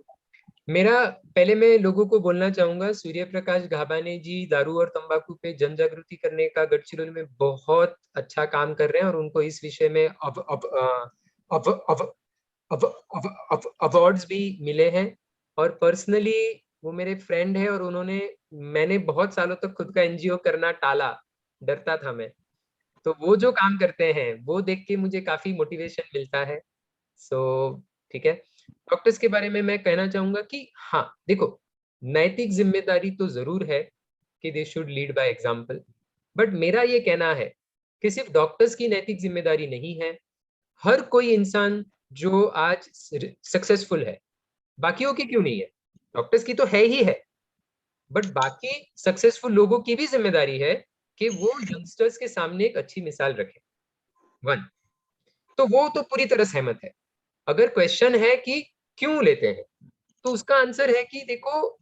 मेरा पहले मैं लोगों को बोलना चाहूंगा, सूर्य प्रकाश घाबाने जी दारू और तंबाकू पे जन जागृति करने का गढ़चिरौली में बहुत अच्छा काम कर रहे हैं और उनको इस विषय में अवार्ड्स भी मिले हैं। और पर्सनली वो मेरे फ्रेंड है और मैंने बहुत सालों तक खुद का NGO करना टाला, डरता था मैं, तो वो जो काम करते हैं वो देख के मुझे काफी मोटिवेशन मिलता है। सो ठीक है, डॉक्टर्स के बारे में मैं कहना चाहूंगा कि हाँ देखो, नैतिक जिम्मेदारी तो जरूर है कि they should lead by example, but मेरा ये कहना है कि सिर्फ डॉक्टर्स की नैतिक जिम्मेदारी नहीं है, हर कोई इंसान जो आज सक्सेसफुल है, बाकियों की क्यों नहीं है, डॉक्टर्स की तो है ही है, बट बाकी सक्सेसफुल लोगों की भी जिम्मेदारी है कि वो यंगस्टर्स के सामने एक अच्छी मिसाल रखें। 1 तो वो तो पूरी तरह सहमत है। अगर क्वेश्चन है कि क्यों लेते हैं, तो उसका आंसर है कि देखो,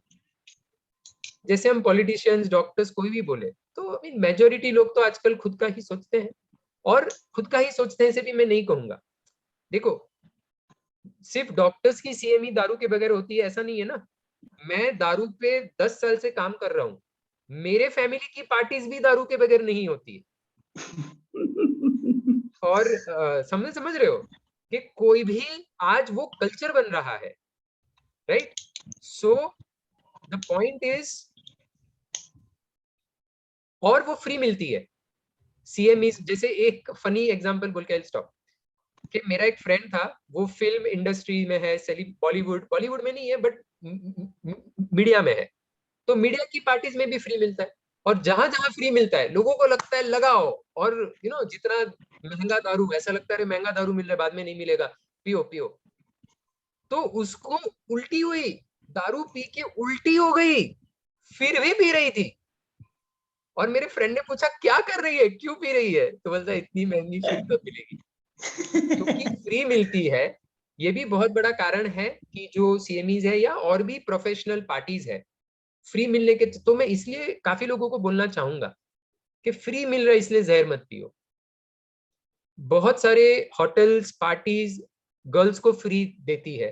जैसे हम पॉलिटिशियंस, डॉक्टर्स कोई भी बोले तो मेजोरिटी लोग तो आजकल खुद का ही सोचते हैं, और खुद का ही सोचते हैं से भी मैं नहीं कहूंगा। देखो, सिर्फ डॉक्टर्स की CME दारू के बगैर होती है ऐसा नहीं है ना। मैं दारू पे 10 साल से काम कर रहा हूँ, मेरे फैमिली की पार्टीज भी दारू के बगैर नहीं होती है। और समझ रहे हो कि कोई भी आज वो कल्चर बन रहा है, right? So the point is, और वो फ्री मिलती है CME। जैसे एक फनी एग्जांपल बोल के आई स्टॉप, कि मेरा एक फ्रेंड था, वो फिल्म इंडस्ट्री में है, बॉलीवुड में नहीं है बट मीडिया में है, तो मीडिया की पार्टीज में भी फ्री मिलता है, और जहां जहां फ्री मिलता है लोगों को लगता है लगाओ, और जितना महंगा दारू, ऐसा लगता है महंगा दारू मिल रहा है बाद में नहीं मिलेगा, पियो पियो, तो उसको उल्टी हुई, दारू पी के उल्टी हो गई, फिर भी पी रही थी। और मेरे फ्रेंड ने पूछा क्या कर रही है, क्यों पी रही है, तो बोलता इतनी महंगी फिर कब मिलेगी, क्योंकि फ्री मिलती है। ये भी बहुत बड़ा कारण है कि जो CMEs है या और भी प्रोफेशनल पार्टीज है, फ्री मिलने के, तो मैं इसलिए काफी लोगों को बोलना चाहूंगा कि फ्री मिल रहा है इसलिए जहर मत पियो। बहुत सारे होटल्स, पार्टीज गर्ल्स को फ्री देती है,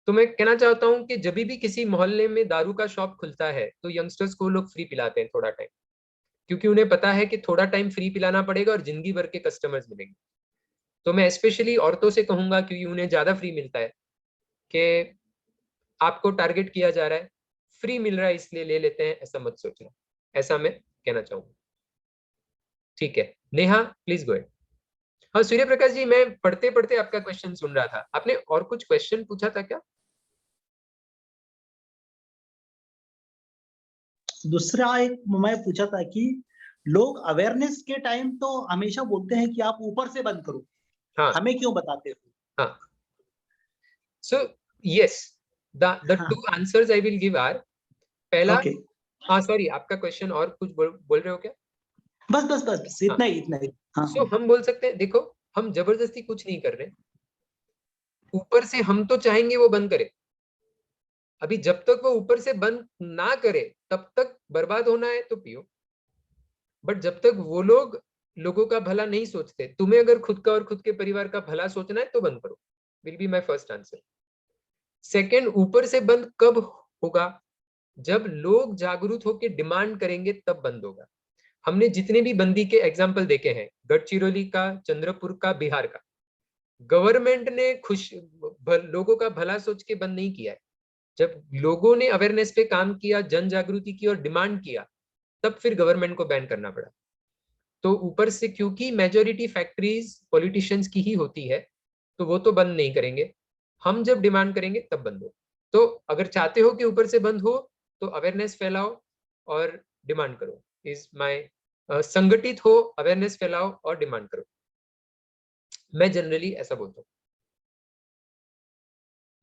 तो मैं कहना चाहता हूँ कि जब भी किसी मोहल्ले में दारू का शॉप खुलता है तो यंगस्टर्स को लोग फ्री पिलाते हैं थोड़ा टाइम, क्योंकि उन्हें पता है कि थोड़ा टाइम फ्री पिलाना पड़ेगा और जिंदगी भर के कस्टमर्स मिलेंगे। तो मैं स्पेशली औरतों से कहूंगा, क्योंकि उन्हें ज्यादा फ्री मिलता है, कि आपको टारगेट किया जा रहा है, फ्री मिल रहा है इसलिए ले लेते हैं, ऐसा मत सोचना। ऐसा मैं कहना चाहूंगा। ठीक है, नेहा प्लीज गो अहेड। हाँ सूर्य प्रकाश जी, मैं पढ़ते पढ़ते आपका क्वेश्चन सुन रहा था। आपने और कुछ क्वेश्चन पूछा था क्या? दूसरा एक मैं पूछा था कि लोग अवेयरनेस के टाइम तो हमेशा बोलते हैं कि आप ऊपर से बंद करो, हाँ हमें क्यों बताते हो? हाँ, सो यस, द हाँ, two answers I will give are, पहला, ओके, हाँ सॉरी, आपका क्वेश्चन और कुछ बोल रहे हो क्या? बस बस बस इतना ही, इतना ही। हाँ, सो हम बोल सकते हैं, देखो हम जबरदस्ती कुछ नहीं कर रहे, ऊपर से हम तो चाहेंगे वो बंद करे। अभी जब तक वो ऊपर से बंद ना करे तब तक बर्बाद होना है तो पियो, बट जब तक वो लोग लोगों का भला नहीं सोचते, तुम्हें अगर खुद का और खुद के परिवार का भला सोचना है तो बंद करो, will be my first answer. Second, ऊपर से बंद कब होगा? जब लोग जागरूक होकर डिमांड करेंगे तब बंद होगा। हमने जितने भी बंदी के एग्जाम्पल देखे हैं, गढ़चिरौली का, चंद्रपुर का, बिहार का, गवर्नमेंट ने लोगों का भला सोच के बंद नहीं किया है। जब लोगों ने अवेयरनेस पे काम किया, जन जागृति की और डिमांड किया, तब फिर गवर्नमेंट को बैन करना पड़ा। तो ऊपर से, क्योंकि मेजोरिटी फैक्ट्रीज पॉलिटिशियंस की ही होती है, तो वो तो बंद नहीं करेंगे, हम जब डिमांड करेंगे तब बंद हो। तो अगर चाहते हो कि ऊपर से बंद हो तो अवेयरनेस फैलाओ और डिमांड करो, इज माय, संगठित हो, अवेयरनेस फैलाओ और डिमांड करो। मैं जनरली ऐसा बोलता हूँ।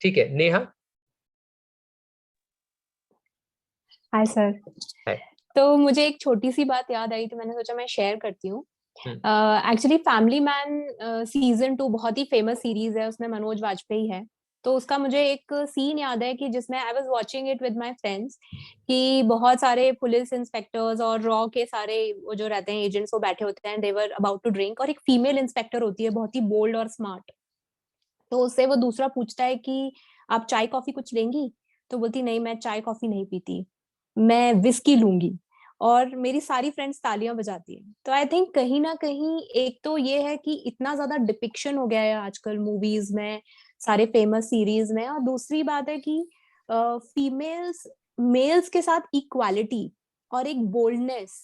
ठीक है नेहा। Hi sir. हाय। तो मुझे एक छोटी सी बात याद आई तो मैंने सोचा मैं शेयर करती हूँ। एक्चुअली फैमिली मैन सीजन 2 बहुत ही फेमस सीरीज है, उसमें मनोज वाजपेयी है। तो उसका मुझे एक सीन याद है कि जिसमें I was watching it with my friends, कि बहुत सारे पुलिस इंस्पेक्टर्स और रॉ के सारे वो जो रहते हैं एजेंट्स, वो बैठे होते हैं, दे वर अबाउट टू ड्रिंक, और एक फीमेल इंस्पेक्टर होती है बहुत ही बोल्ड और स्मार्ट। तो उससे वो दूसरा पूछता है कि आप चाय कॉफी कुछ लेंगी? तो बोलती नहीं, मैं चाय कॉफी नहीं पीती, मैं विस्की लूंगी। और मेरी सारी फ्रेंड्स तालियां बजाती हैं। तो आई थिंक कहीं ना कहीं एक तो ये है कि इतना ज्यादा डिपिक्शन हो गया है आजकल मूवीज में, सारे फेमस सीरीज में, और दूसरी बात है कि फीमेल्स मेल्स के साथ इक्वालिटी और एक बोल्डनेस,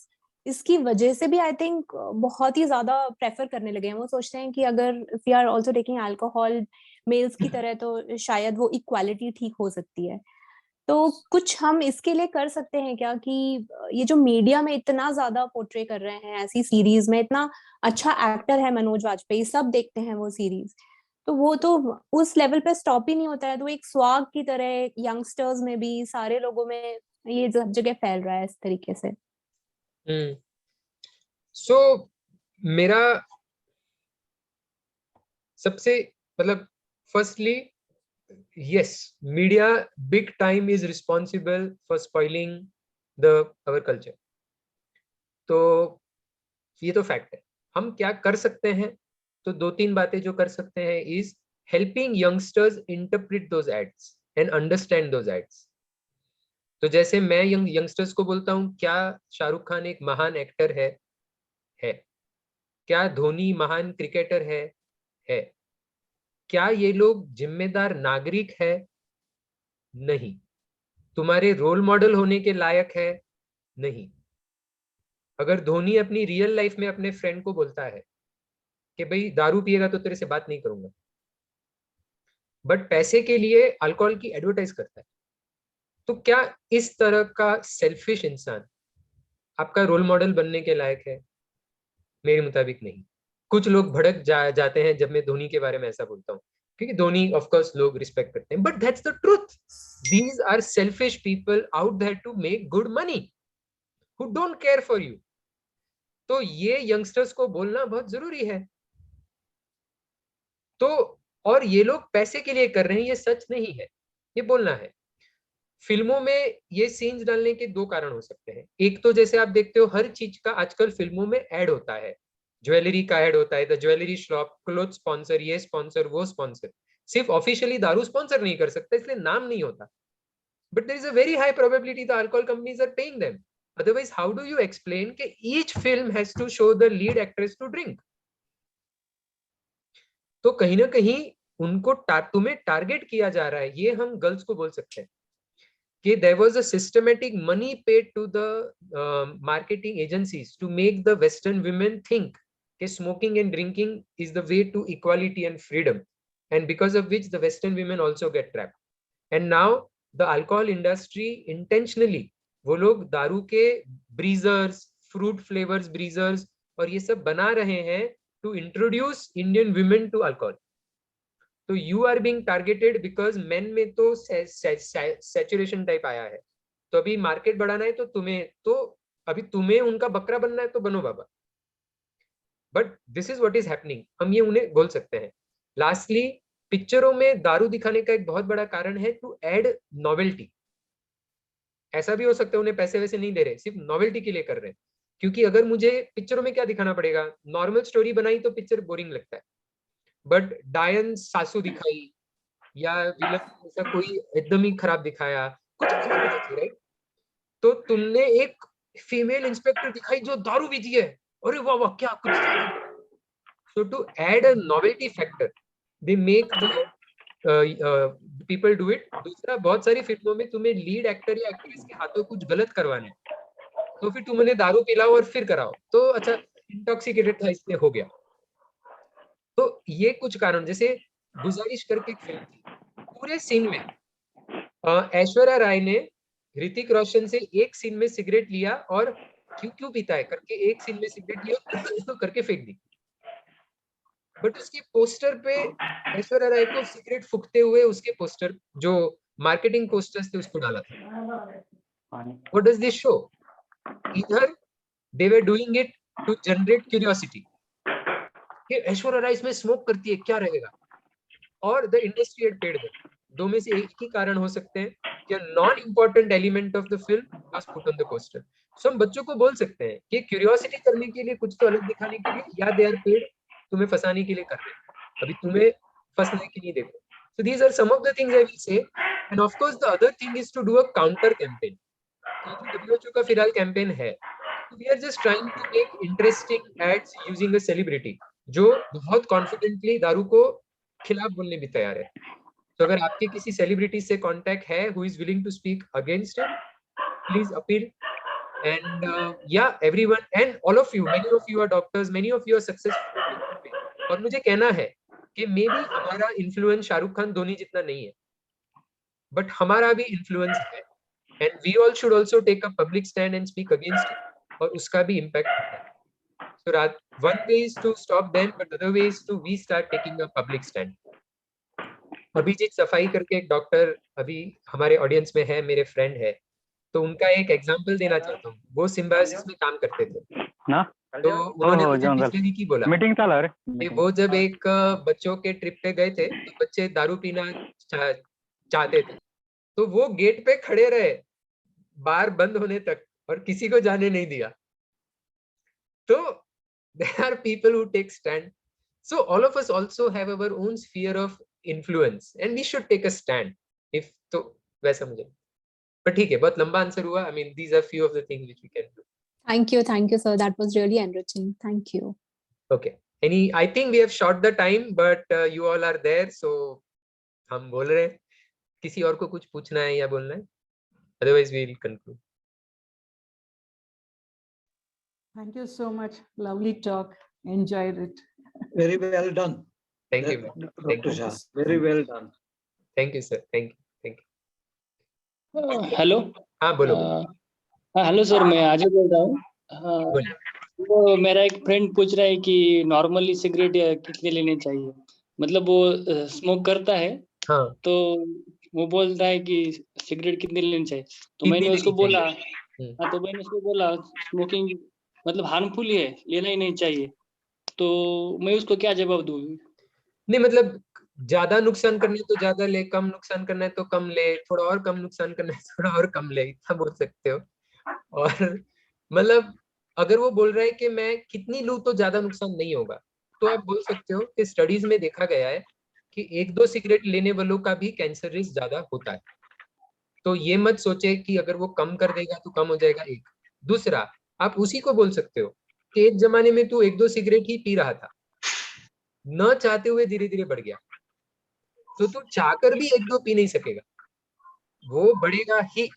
इसकी वजह से भी आई थिंक बहुत ही ज्यादा प्रेफर करने लगे हैं। वो सोचते हैं कि अगर if we are also taking alcohol males की तरह तो शायद वो इक्वालिटी ठीक हो सकती है। तो कुछ हम इसके लिए कर सकते हैं क्या कि ये जो मीडिया में इतना ज्यादा पोर्ट्रे कर रहे हैं ऐसी सीरीज में, इतना अच्छा एक्टर है मनोज वाजपेयी, सब देखते हैं वो सीरीज, तो वो तो उस लेवल पे स्टॉप ही नहीं होता है, तो एक स्वाग की तरह यंगस्टर्स में भी, सारे लोगों में ये सब जगह फैल रहा है इस तरीके से। सो मेरा सबसे, मतलब firstly, yes, media big time is responsible for spoiling our culture। तो ये तो फैक्ट है। हम क्या कर सकते हैं? तो दो तीन बातें जो कर सकते हैं is helping youngsters interpret those ads and understand those ads. तो जैसे मैं यंगस्टर्स को बोलता हूँ, क्या शाहरुख खान एक महान एक्टर है? क्या धोनी महान क्रिकेटर है? क्या ये लोग जिम्मेदार नागरिक है? नहीं। तुम्हारे रोल मॉडल होने के लायक है? नहीं। अगर धोनी अपनी रियल लाइफ में अपने फ्रेंड को बोलता है कि भाई दारू पिएगा तो तेरे से बात नहीं करूंगा, बट पैसे के लिए अल्कोहल की एडवर्टाइज करता है, तो क्या इस तरह का सेल्फिश इंसान आपका रोल मॉडल बनने के लायक है? मेरे मुताबिक नहीं। कुछ लोग भड़क जाते हैं जब मैं धोनी के बारे में ऐसा बोलता हूँ, क्योंकि धोनी ऑफ कोर्स लोग रिस्पेक्ट करते हैं, but that's the truth. These are selfish people out there to make good money, who don't care for you. तो ये यंगस्टर्स को बोलना बहुत जरूरी है। तो और ये लोग पैसे के लिए कर रहे हैं, ये सच नहीं है, ये बोलना है। फिल्मों में ये सीन्स डालने के दो कारण हो सकते हैं। एक तो जैसे आप देखते हो हर चीज का आजकल फिल्मों में ऐड होता है, ज्वेलरी का ऐड होता है, the jewellery shop, cloth sponsor, ये स्पॉन्सर वो स्पॉन्सर। सिर्फ ऑफिशियली दारू स्पॉन्सर नहीं कर सकता, इसलिए नाम नहीं होता, but there is a very high probability the alcohol companies are paying them. Otherwise, how do you explain कि each film has to show the lead actress to drink? तो कहीं ना कहीं उनको तुम्हें टारगेट किया जा रहा है, ये हम गर्ल्स को बोल सकते हैं कि there was a systematic money paid to the marketing agencies to make the Western women think that smoking and drinking is the way to equality and freedom, and because of which the Western women also get trapped. And now the alcohol industry intentionally, वो लोग दारू के ब्रीजर्स, fruit flavours ब्रीजर्स और ये सब बना रहे हैं to introduce Indian women to alcohol. तो you are being targeted because men में तो saturation type आया है, तो अभी मार्केट बढ़ाना है, तो अभी तुम्हें उनका बकरा बनना है तो बनो बाबा. But this is what is happening, हम ये उन्हें बोल सकते हैं. लास्टली, पिक्चरों में दारू दिखाने का एक बहुत बड़ा कारण है टू ऐड नॉवेल्टी. ऐसा भी हो सकता है उन्हें पैसे वैसे नहीं दे रहे, सिर्फ नॉवेल्टी के लिए कर रहे हैं, क्योंकि अगर मुझे पिक्चरों में क्या दिखाना पड़ेगा, नॉर्मल स्टोरी बनाई तो पिक्चर बोरिंग लगता है, बट डायन सासू दिखाई या विलन ऐसा कोई एकदम ही खराब दिखाया, कुछ राइट. तो तुमने एक फीमेल इंस्पेक्टर दिखाई जो दारू पीती है, अरे वाह वाह क्या कुछ. So to add a novelty factor they make the people do it. दूसरा, बहुत सारी फिल्मों में तुम्हें लीड एक्टर या एक्ट्रेस के हाथों कुछ गलत करवाना है, तो फिर तुम उन्हें दारू पिलाओ और फिर कराओ, तो अच्छा इंटॉक्सिकेटेड था इसलिए हो गया. तो ये कुछ कारण, जैसे गुजारिश करके एक फिल्म थी, पूरे सीन में ऐश्वर्या राय ने ऋतिक रोशन से एक सीन में सिगरेट लिया और क्यों पीता है करके एक सीन में सिगरेट लिया करके फेंक दी, बट उसके पोस्टर पे ऐश्वर्या राय को सिगरेट फूकते हुए उसके पोस्टर, जो मार्केटिंग पोस्टर्स थे, उसको डाला था. What does this show? Either they were doing it to generate curiosity कि ऐश्वर्या राय इसमें स्मोक करती है क्या रहेगा, और the industry had paid them. दो में से एक ही कारण हो सकते हैं कि non important element of the film was put on the poster. So हम बच्चों को बोल सकते हैं कि क्यूरियोसिटी करने के लिए, कुछ तो अलग दिखाने के लिए, या दे आर पेड तुम्हें फंसाने के लिए कर रहे हैं, अभी तुम्हें फंसने के लिए देखो. So these are some of the things I will say. And of course the other thing is to do a counter campaign. WHO का फिलहाल कैंपेन है, we are just trying to make interesting ads using a celebrity जो बहुत confidently दारू को खिलाफ बोलने भी तैयार है. तो अगर आपके किसी सेलिब्रिटी से कांटेक्ट है who is willing to speak against it, please appeal. And yeah, everyone and all of you, many of you are doctors, many of you are successful. और मुझे कहना है कि मे बी हमारा इन्फ्लुएंस शाहरुख खान धोनी जितना नहीं है, बट हमारा भी इन्फ्लुएंस है, and we all should also take a public stand and speak against it, और उसका भी impact है. So one way is to stop them, but the other way is to we start taking a public stand. Abhijit सफाई करके एक doctor अभी हमारे audience में है, मेरे फ्रेंड है, तो उनका एक एग्जांपल देना चाहता हूँ. वो सिम्बायोसिस में काम करते थे ना, तो उन्होंने मुझे पिछले वीक ही बोला मीटिंग चला रे, कि वो जब एक बच्चों के ट्रिप पे गए थे तो बच्चे दारू पीना चाहते थे, तो वो गेट पे खड़े रहे बार बंद होने तक और किसी को जाने नहीं दिया. तो there are people who take stand. So all of us also have our own sphere of influence and we should take a stand if तो वैसा मुझे. पर ठीक है, बहुत लंबा आंसर हुआ. I mean these are few of the things which we can do. Thank you sir, that was really enriching. Thank you. Okay, I think we have short the time, but you all are there, so हम बोल रहे हैं. किसी और को कुछ पूछना है या बोलना है? Otherwise we will conclude. Thank you so much. Lovely talk. Enjoyed it. Very well done. Thank you. Dr. Shah. Very well done. Thank you sir. Thank you. Hello. हाँ बोलो. हेलो सर, मैं अजय बोल रहा हूँ. तो मेरा एक फ्रेंड पूछ रहा है कि नॉर्मली सिगरेट कितने लेने चाहिए, मतलब वो स्मोक करता है. हाँ. तो वो बोल रहा है कि सिगरेट कितने लेने चाहिए, तो मैंने उसको बोला, हाँ, तो मैंने उसको बोला स्मोकिंग मतलब हार्मफुल है, लेना ही नहीं चाहिए. तो मैं उसको क्या जवाब दूँ? नहीं मतलब ज्यादा नुकसान करना है तो ज्यादा ले, कम नुकसान करना है तो कम ले, थोड़ा और कम नुकसान करना है थोड़ा और कम ले, इतना बोल सकते हो. और मतलब अगर वो बोल रहा है कि मैं कितनी लूं तो ज्यादा नुकसान नहीं होगा, तो आप बोल सकते हो कि स्टडीज में देखा गया है कि 1-2 सिगरेट लेने वालों का भी कैंसर रिस्क ज्यादा होता है। तो ये मत सोचे कि अगर वो कम कर देगा तो कम हो जाएगा। एक दूसरा, आप उसी को बोल सकते हो कि एक जमाने में तू 1-2 सिगरेट ही पी रहा था, न चाहते हुए धीरे धीरे बढ़ गया, तो तू चाहकर भी 1-2 पी नहीं सकेगा, वो बढ़ेगा ही।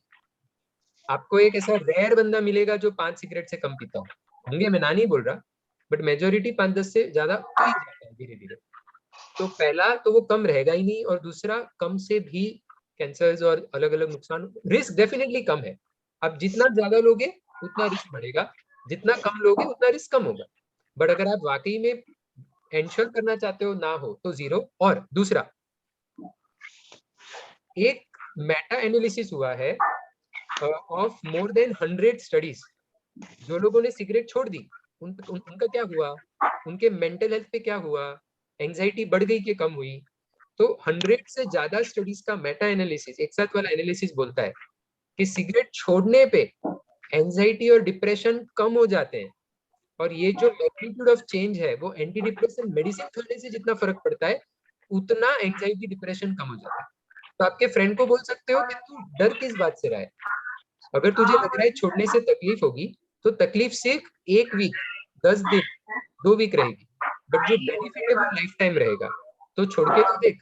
आपको एक ऐसा रेयर बंदा मिलेगा जो 5 सिगरेट से कम पीता हो, होंगे, मैं ना नहीं बोल रहा, बट मेजोरिटी 5-10 से ज्यादा हो ही जाता है धीरे धीरे। तो पहला तो वो कम रहेगा ही नहीं, और दूसरा कम से भी कैंसर्स और अलग अलग नुकसान, रिस्क डेफिनेटली कम है। अब जितना ज्यादा लोगे उतना रिस्क बढ़ेगा, जितना कम लोगे उतना रिस्क कम होगा। बट अगर आप वाकई में एंश्योर करना चाहते हो ना हो तो 0। और दूसरा, एक मेटा एनालिसिस हुआ है ऑफ मोर देन 100 स्टडीज। जो लोगों ने सिगरेट छोड़ दी उनका क्या हुआ, उनके मेंटल हेल्थ पे क्या हुआ, एंजाइटी बढ़ गई कि कम हुई। तो 100 से ज्यादा स्टडीज का मेटा एनालिसिस, एक साथ वाला एनालिसिस बोलता है कि सिगरेट छोड़ने पे एंजाइटी और डिप्रेशन कम हो जाते हैं। और ये जो मैग्नीट्यूड ऑफ चेंज है वो एंटी डिप्रेशन मेडिसिन खाने से जितना फर्क पड़ता है उतना एंजाइटी डिप्रेशन कम हो जाता है। तो आपके फ्रेंड को बोल सकते हो कि तू डर किस बात से रहा है, अगर तुझे लग रहा है छोड़ने से तकलीफ होगी तो तकलीफ सिर्फ 1 वीक, 10 दिन, 2 वीक रहेगी, बट जो बेनिफिट है वो लाइफ टाइम रहेगा। तो छोड़ के तो देख,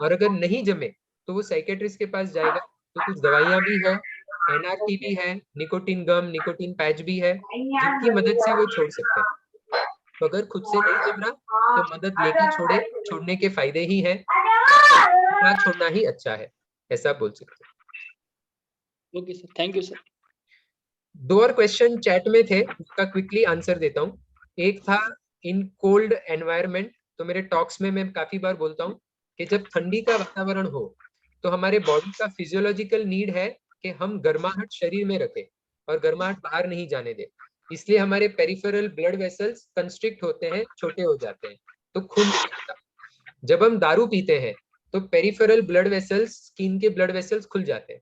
और अगर नहीं जमे तो वो साइकेट्रिस्ट के पास जाएगा, तो कुछ दवाइयां भी है, एनआरटी भी है, निकोटिन गम, निकोटिन पैच भी है, जिनकी मदद से वो छोड़ सकते हैं। तो अगर खुद से नहीं जम रहा तो मदद लेके छोड़े, छोड़ने के फायदे ही है, ना छोड़ना ही अच्छा है, ऐसा बोल सकते हैं। Okay sir, thank you sir. 2 और क्वेश्चन चैट में थे, उसका क्विकली आंसर देता हूँ। एक था इन कोल्ड एनवायरनमेंट, तो मेरे टॉक्स में मैं काफी बार बोलता हूँ कि जब ठंडी का वातावरण हो तो हमारे बॉडी का फिजियोलॉजिकल नीड है कि हम गर्माहट शरीर में रखें और गर्माहट बाहर नहीं जाने दें। इसलिए हमारे पेरिफेरल ब्लड वेसल्स कंस्ट्रिक्ट होते हैं, छोटे हो जाते हैं, तो खून नहीं आता। जब हम दारू पीते हैं तो पेरिफेरल ब्लड वेसल्स, स्किन के ब्लड वेसल्स खुल जाते हैं,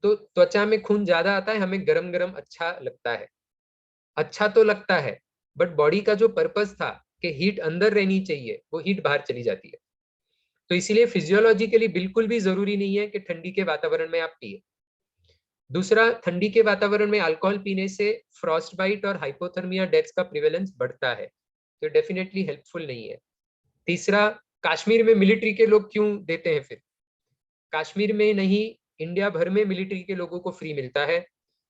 तो त्वचा में खून ज्यादा आता है, हमें गरम गरम अच्छा लगता है। अच्छा तो लगता है, बट बॉडी का जो पर्पस था कि हीट अंदर रहनी चाहिए, वो हीट बाहर चली जाती है। तो इसीलिए फिजियोलॉजिकली बिल्कुल भी जरूरी नहीं है कि ठंडी के वातावरण में आप पिए। दूसरा, ठंडी के वातावरण में अल्कोहल पीने से फ्रॉस्ट बाइट और हाइपोथर्मिया डेथ्स का प्रिवेलेंस बढ़ता है, तो डेफिनेटली हेल्पफुल नहीं है। तीसरा, कश्मीर में मिलिट्री के लोग क्यों देते हैं फिर? कश्मीर में नहीं, इंडिया भर में मिलिट्री के लोगों को फ्री मिलता है,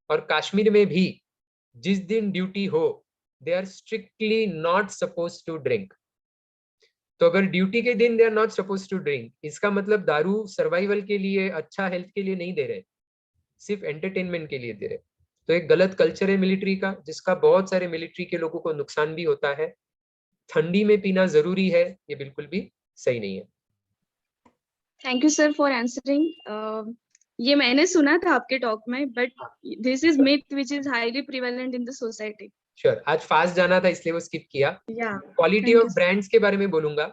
और कश्मीर में भी जिस दिन ड्यूटी हो they are strictly not suppose to drink. तो अगर ड्यूटी के दिन they are not suppose to drink, इसका मतलब दारू सर्वाइवल के लिए, अच्छा हेल्थ के लिए नहीं दे रहे, सिर्फ एंटरटेनमेंट के लिए दे रहे। तो एक गलत कल्चर है मिलिट्री का, जिसका बहुत सारे मिलिट्री के लोगों को नुकसान भी होता है। ठंडी में पीना जरूरी है, ये बिल्कुल भी सही नहीं है। Thank you sir for answering. ये मैंने सुना था आपके टॉक में, but this is myth which is highly prevalent in the society. Sure, आज फास्ट जाना था इसलिए वो स्किप किया। क्वालिटी ऑफ ब्रांड्स के बारे में बोलूंगा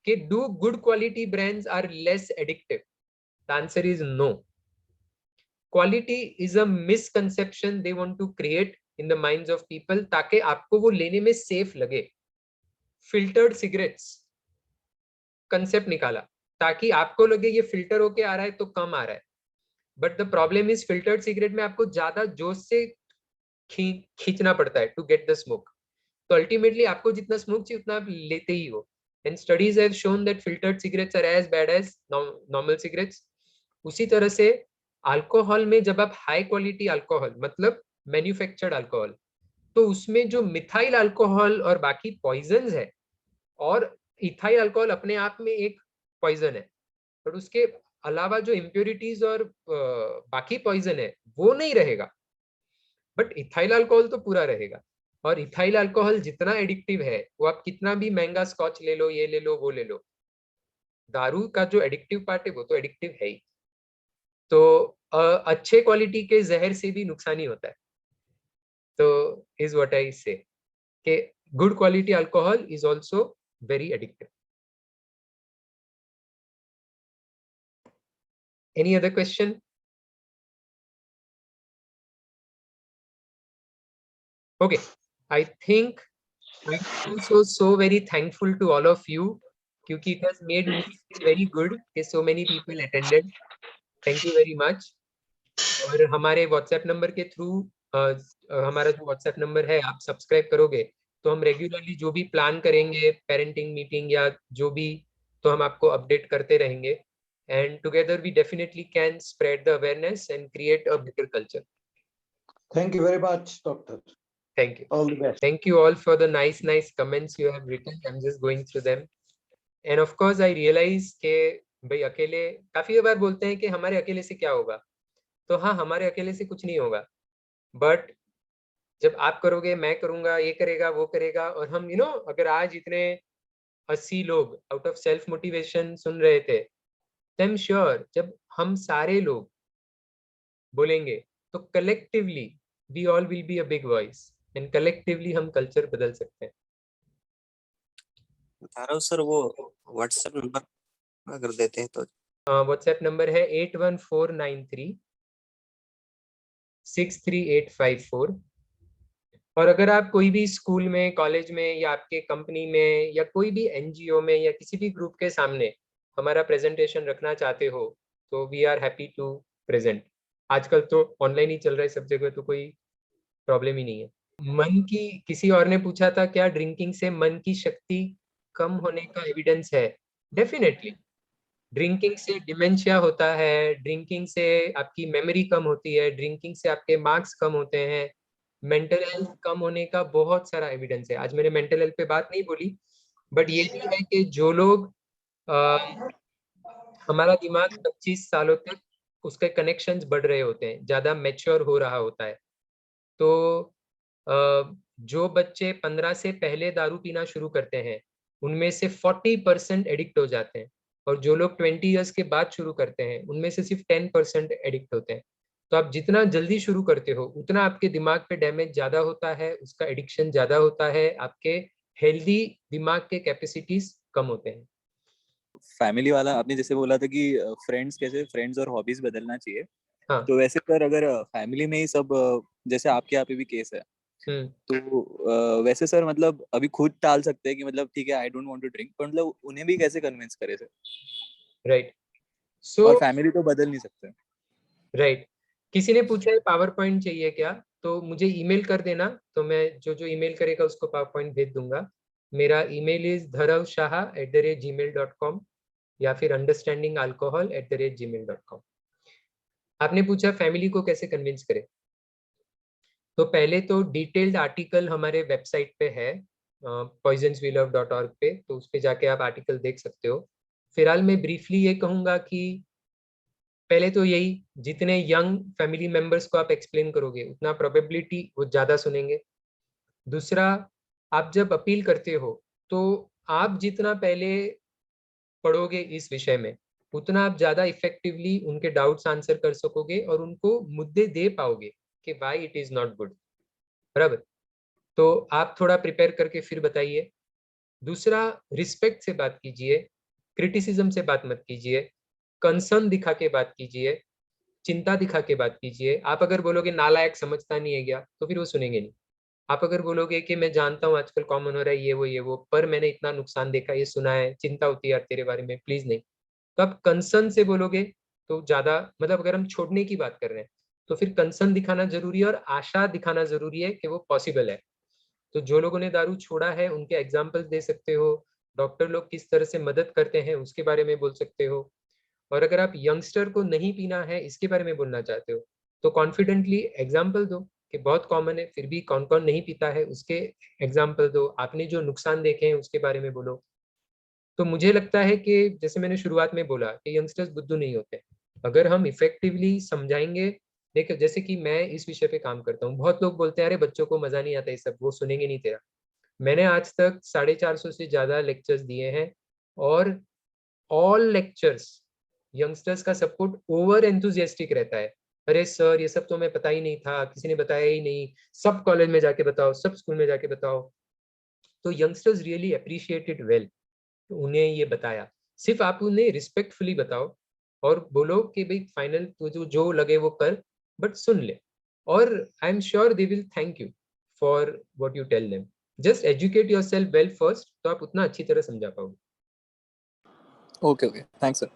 कि do good quality brands are less addictive? The answer is no. Quality is a misconception they want to create in the minds of people, ताकि आपको वो लेने में सेफ लगे। फिल्टर्ड सिगरेट्स कंसेप्ट निकाला ताकि आपको लगे ये फिल्टर होके आ रहा है तो कम आ रहा है, but the problem is filtered cigarette में आपको ज्यादा जोश से खींचना पड़ता है टू गेट द स्मोक। तो अल्टीमेटली आपको जितना स्मोक चाहिए उतना आप लेते ही हो। And studies have shown that filtered cigarettes are as bad as normal cigarettes. उसी तरह से अल्कोहल में जब आप हाई क्वालिटी अल्कोहल, मतलब मैन्युफैक्चर्ड अल्कोहल, तो उसमें जो मिथाइल अल्कोहल और बाकी पॉइजन है, और इथाइल अल्कोहल अपने आप में एक पॉइजन है, बट उसके अलावा जो इम्प्योरिटीज और बाकी पॉइजन है वो नहीं रहेगा, बट इथाइल अल्कोहल तो पूरा रहेगा। और इथाइल अल्कोहल जितना एडिक्टिव है, वो आप कितना भी महंगा स्कॉच ले लो, ये ले लो, वो ले लो, दारू का जो एडिक्टिव पार्ट है वो तो एडिक्टिव है ही। तो अच्छे क्वालिटी के जहर से भी नुकसान ही होता है। तो इज व्हाट आई से कि good quality alcohol is also very addictive. Any other question? Okay, I think I'm also so very thankful to all of you क्योंकि it has made me feel very good कि so many people attended. Thank you very much. और हमारे WhatsApp number के through हमारा जो WhatsApp number है आप subscribe करोगे तो हम रेगुलरली जो भी प्लान करेंगे पेरेंटिंग मीटिंग या जो भी तो हम आपको अपडेट करते रहेंगे and together we definitely can spread the awareness and create a better culture. Thank you very much, Doctor. Thank you. All the best. Thank you all for the nice comments you have written. I'm just going through them. And of course I realize के भाई अकेले काफी बार बोलते हैं कि हमारे अकेले से क्या होगा, तो हाँ हमारे अकेले से कुछ नहीं होगा, बट जब आप करोगे मैं करूंगा ये करेगा वो करेगा और हम अगर आज इतने 80 लोग आउट ऑफ सेल्फ मोटिवेशन सुन रहे थे, आई एम श्योर जब हम सारे लोग बोलेंगे तो collectively we all will be a big voice and collectively हम कल्चर बदल सकते हैं। तारव सर वो व्हाट्सएप नंबर अगर देते हैं तो। व्हाट्सएप नंबर है 8149363854 और अगर आप कोई भी स्कूल में कॉलेज में या आपके कंपनी में या कोई भी एनजीओ में या किसी भी ग्रुप के सामने हमारा प्रेजेंटेशन रखना चाहते हो तो we are happy to present. आजकल तो ऑनलाइन ही चल रहा है सब जगह, तो कोई प्रॉब्लम ही नहीं है। मन की किसी और ने पूछा था क्या ड्रिंकिंग से मन की शक्ति कम होने का एविडेंस है? डेफिनेटली ड्रिंकिंग से डिमेंशिया होता है, ड्रिंकिंग से आपकी मेमोरी कम होती है, ड्रिंकिंग से आपके मार्क्स कम होते हैं, मेंटल हेल्थ कम होने का बहुत सारा एविडेंस है। आज मैंने मेंटल हेल्थ पे बात नहीं बोली, बट ये भी है कि जो लोग हमारा दिमाग 25 सालों तक उसके कनेक्शंस बढ़ रहे होते हैं, ज्यादा मैच्योर हो रहा होता है, तो जो बच्चे 15 से पहले दारू पीना शुरू करते हैं उनमें से 40% एडिक्ट हो जाते हैं और जो लोग 20 इयर्स के बाद शुरू करते हैं उनमें से सिर्फ 10% एडिक्ट होते हैं। तो आप जितना जल्दी शुरू करते हो उतना आपके दिमाग पे डैमेज ज्यादा होता है, उसका एडिक्शन ज्यादा होता है, आपके हेल्दी दिमाग के कैपेसिटीज कम होते हैं। फैमिली वाला आपने जैसे बोला था कि फ्रेंड्स और हॉबीज बदलना चाहिए। हाँ। तो वैसे पर अगर फैमिली में ही सब जैसे आपके यहाँ पे भी केस है तो वैसे सर मतलब अभी खुद टाल सकते हैं कि मतलब ठीक है I don't want to drink, पर मतलब उन्हें भी कैसे कन्विंस करे सर? राइट। और फैमिली तो बदल नहीं सकते। राइट। किसी ने पूछा है पावर पॉइंट चाहिए क्या, तो मुझे ईमेल कर देना, तो मैं जो ईमेल करेगा उसको पावर पॉइंट भेज दूंगा। मेरा ईमेल इज dharavshah@gmail.com या फिर understandingalcohol@gmail.com। आपने पूछा फैमिली को कैसे कन्विंस करें, तो पहले तो डिटेल्ड आर्टिकल हमारे वेबसाइट पे है poisonswelove.org पे, तो उस पे जाके आप आर्टिकल देख सकते हो। फिलहाल मैं ब्रीफली ये कहूंगा कि पहले तो यही, जितने यंग फैमिली मेंबर्स को आप एक्सप्लेन करोगे उतना प्रोबेबिलिटी वो ज्यादा सुनेंगे। दूसरा, आप जब अपील करते हो तो आप जितना पहले पढ़ोगे इस विषय में उतना आप ज्यादा इफेक्टिवली उनके डाउट्स आंसर कर सकोगे और उनको मुद्दे दे पाओगे कि why it is not good. बराबर, तो आप थोड़ा प्रिपेयर करके फिर बताइए। दूसरा, रिस्पेक्ट से बात कीजिए, क्रिटिसिज्म से बात मत कीजिए, कंसर्न दिखा के बात कीजिए, चिंता दिखा के बात कीजिए। आप अगर बोलोगे नालायक समझता नहीं है क्या, तो फिर वो सुनेंगे नहीं। आप अगर बोलोगे कि मैं जानता हूँ आजकल कॉमन हो रहा है ये वो पर मैंने इतना नुकसान देखा, ये सुना है, चिंता होती है यार तेरे बारे में, प्लीज नहीं, तो आप कंसर्न से बोलोगे तो ज्यादा, मतलब अगर हम छोड़ने की बात कर रहे हैं तो फिर कंसर्न दिखाना जरूरी है और आशा दिखाना जरूरी है कि वो पॉसिबल है। तो जो लोगों ने दारू छोड़ा है उनके एग्जाम्पल्स दे सकते हो, डॉक्टर लोग किस तरह से मदद करते हैं उसके बारे में बोल सकते हो, और अगर आप यंगस्टर को नहीं पीना है इसके बारे में बोलना चाहते हो तो कॉन्फिडेंटली एग्जाम्पल दो कि बहुत कॉमन है फिर भी कौन कौन नहीं पीता है, उसके एग्जाम्पल दो, आपने जो नुकसान देखे हैं उसके बारे में बोलो। तो मुझे लगता है कि जैसे मैंने शुरुआत में बोला कि यंगस्टर्स बुद्धू नहीं होते। अगर हम इफेक्टिवली समझाएंगे, देखो जैसे कि मैं इस विषय पे काम करता हूँ, बहुत लोग बोलते हैं अरे बच्चों को मजा नहीं आता ये सब, वो सुनेंगे नहीं तेरा। मैंने आज तक 450 से ज्यादा लेक्चर्स दिए हैं और ऑल लेक्चर्स यंगस्टर्स का सपोर्ट ओवर एंथुजियास्टिक रहता है। अरे सर ये सब तो मैं पता ही नहीं था, किसी ने बताया ही नहीं, सब कॉलेज में जाके बताओ, सब स्कूल में जाके बताओ। तो यंगस्टर्स रियली अप्रिशिएटेड वेल, उन्हें ये बताया। सिर्फ आप उन्हें रिस्पेक्टफुली बताओ और बोलो कि भाई फाइनल तो जो लगे वो कर, बट सुन ले, और I am sure they will thank you for what you tell them. Just educate yourself well first, तो आप उतना अच्छी तरह समझा पाओगे। Okay, thanks sir.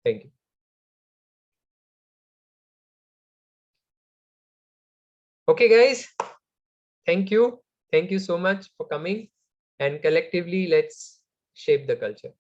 Thank you. Okay guys, thank you so much for coming, and collectively let's shape the culture.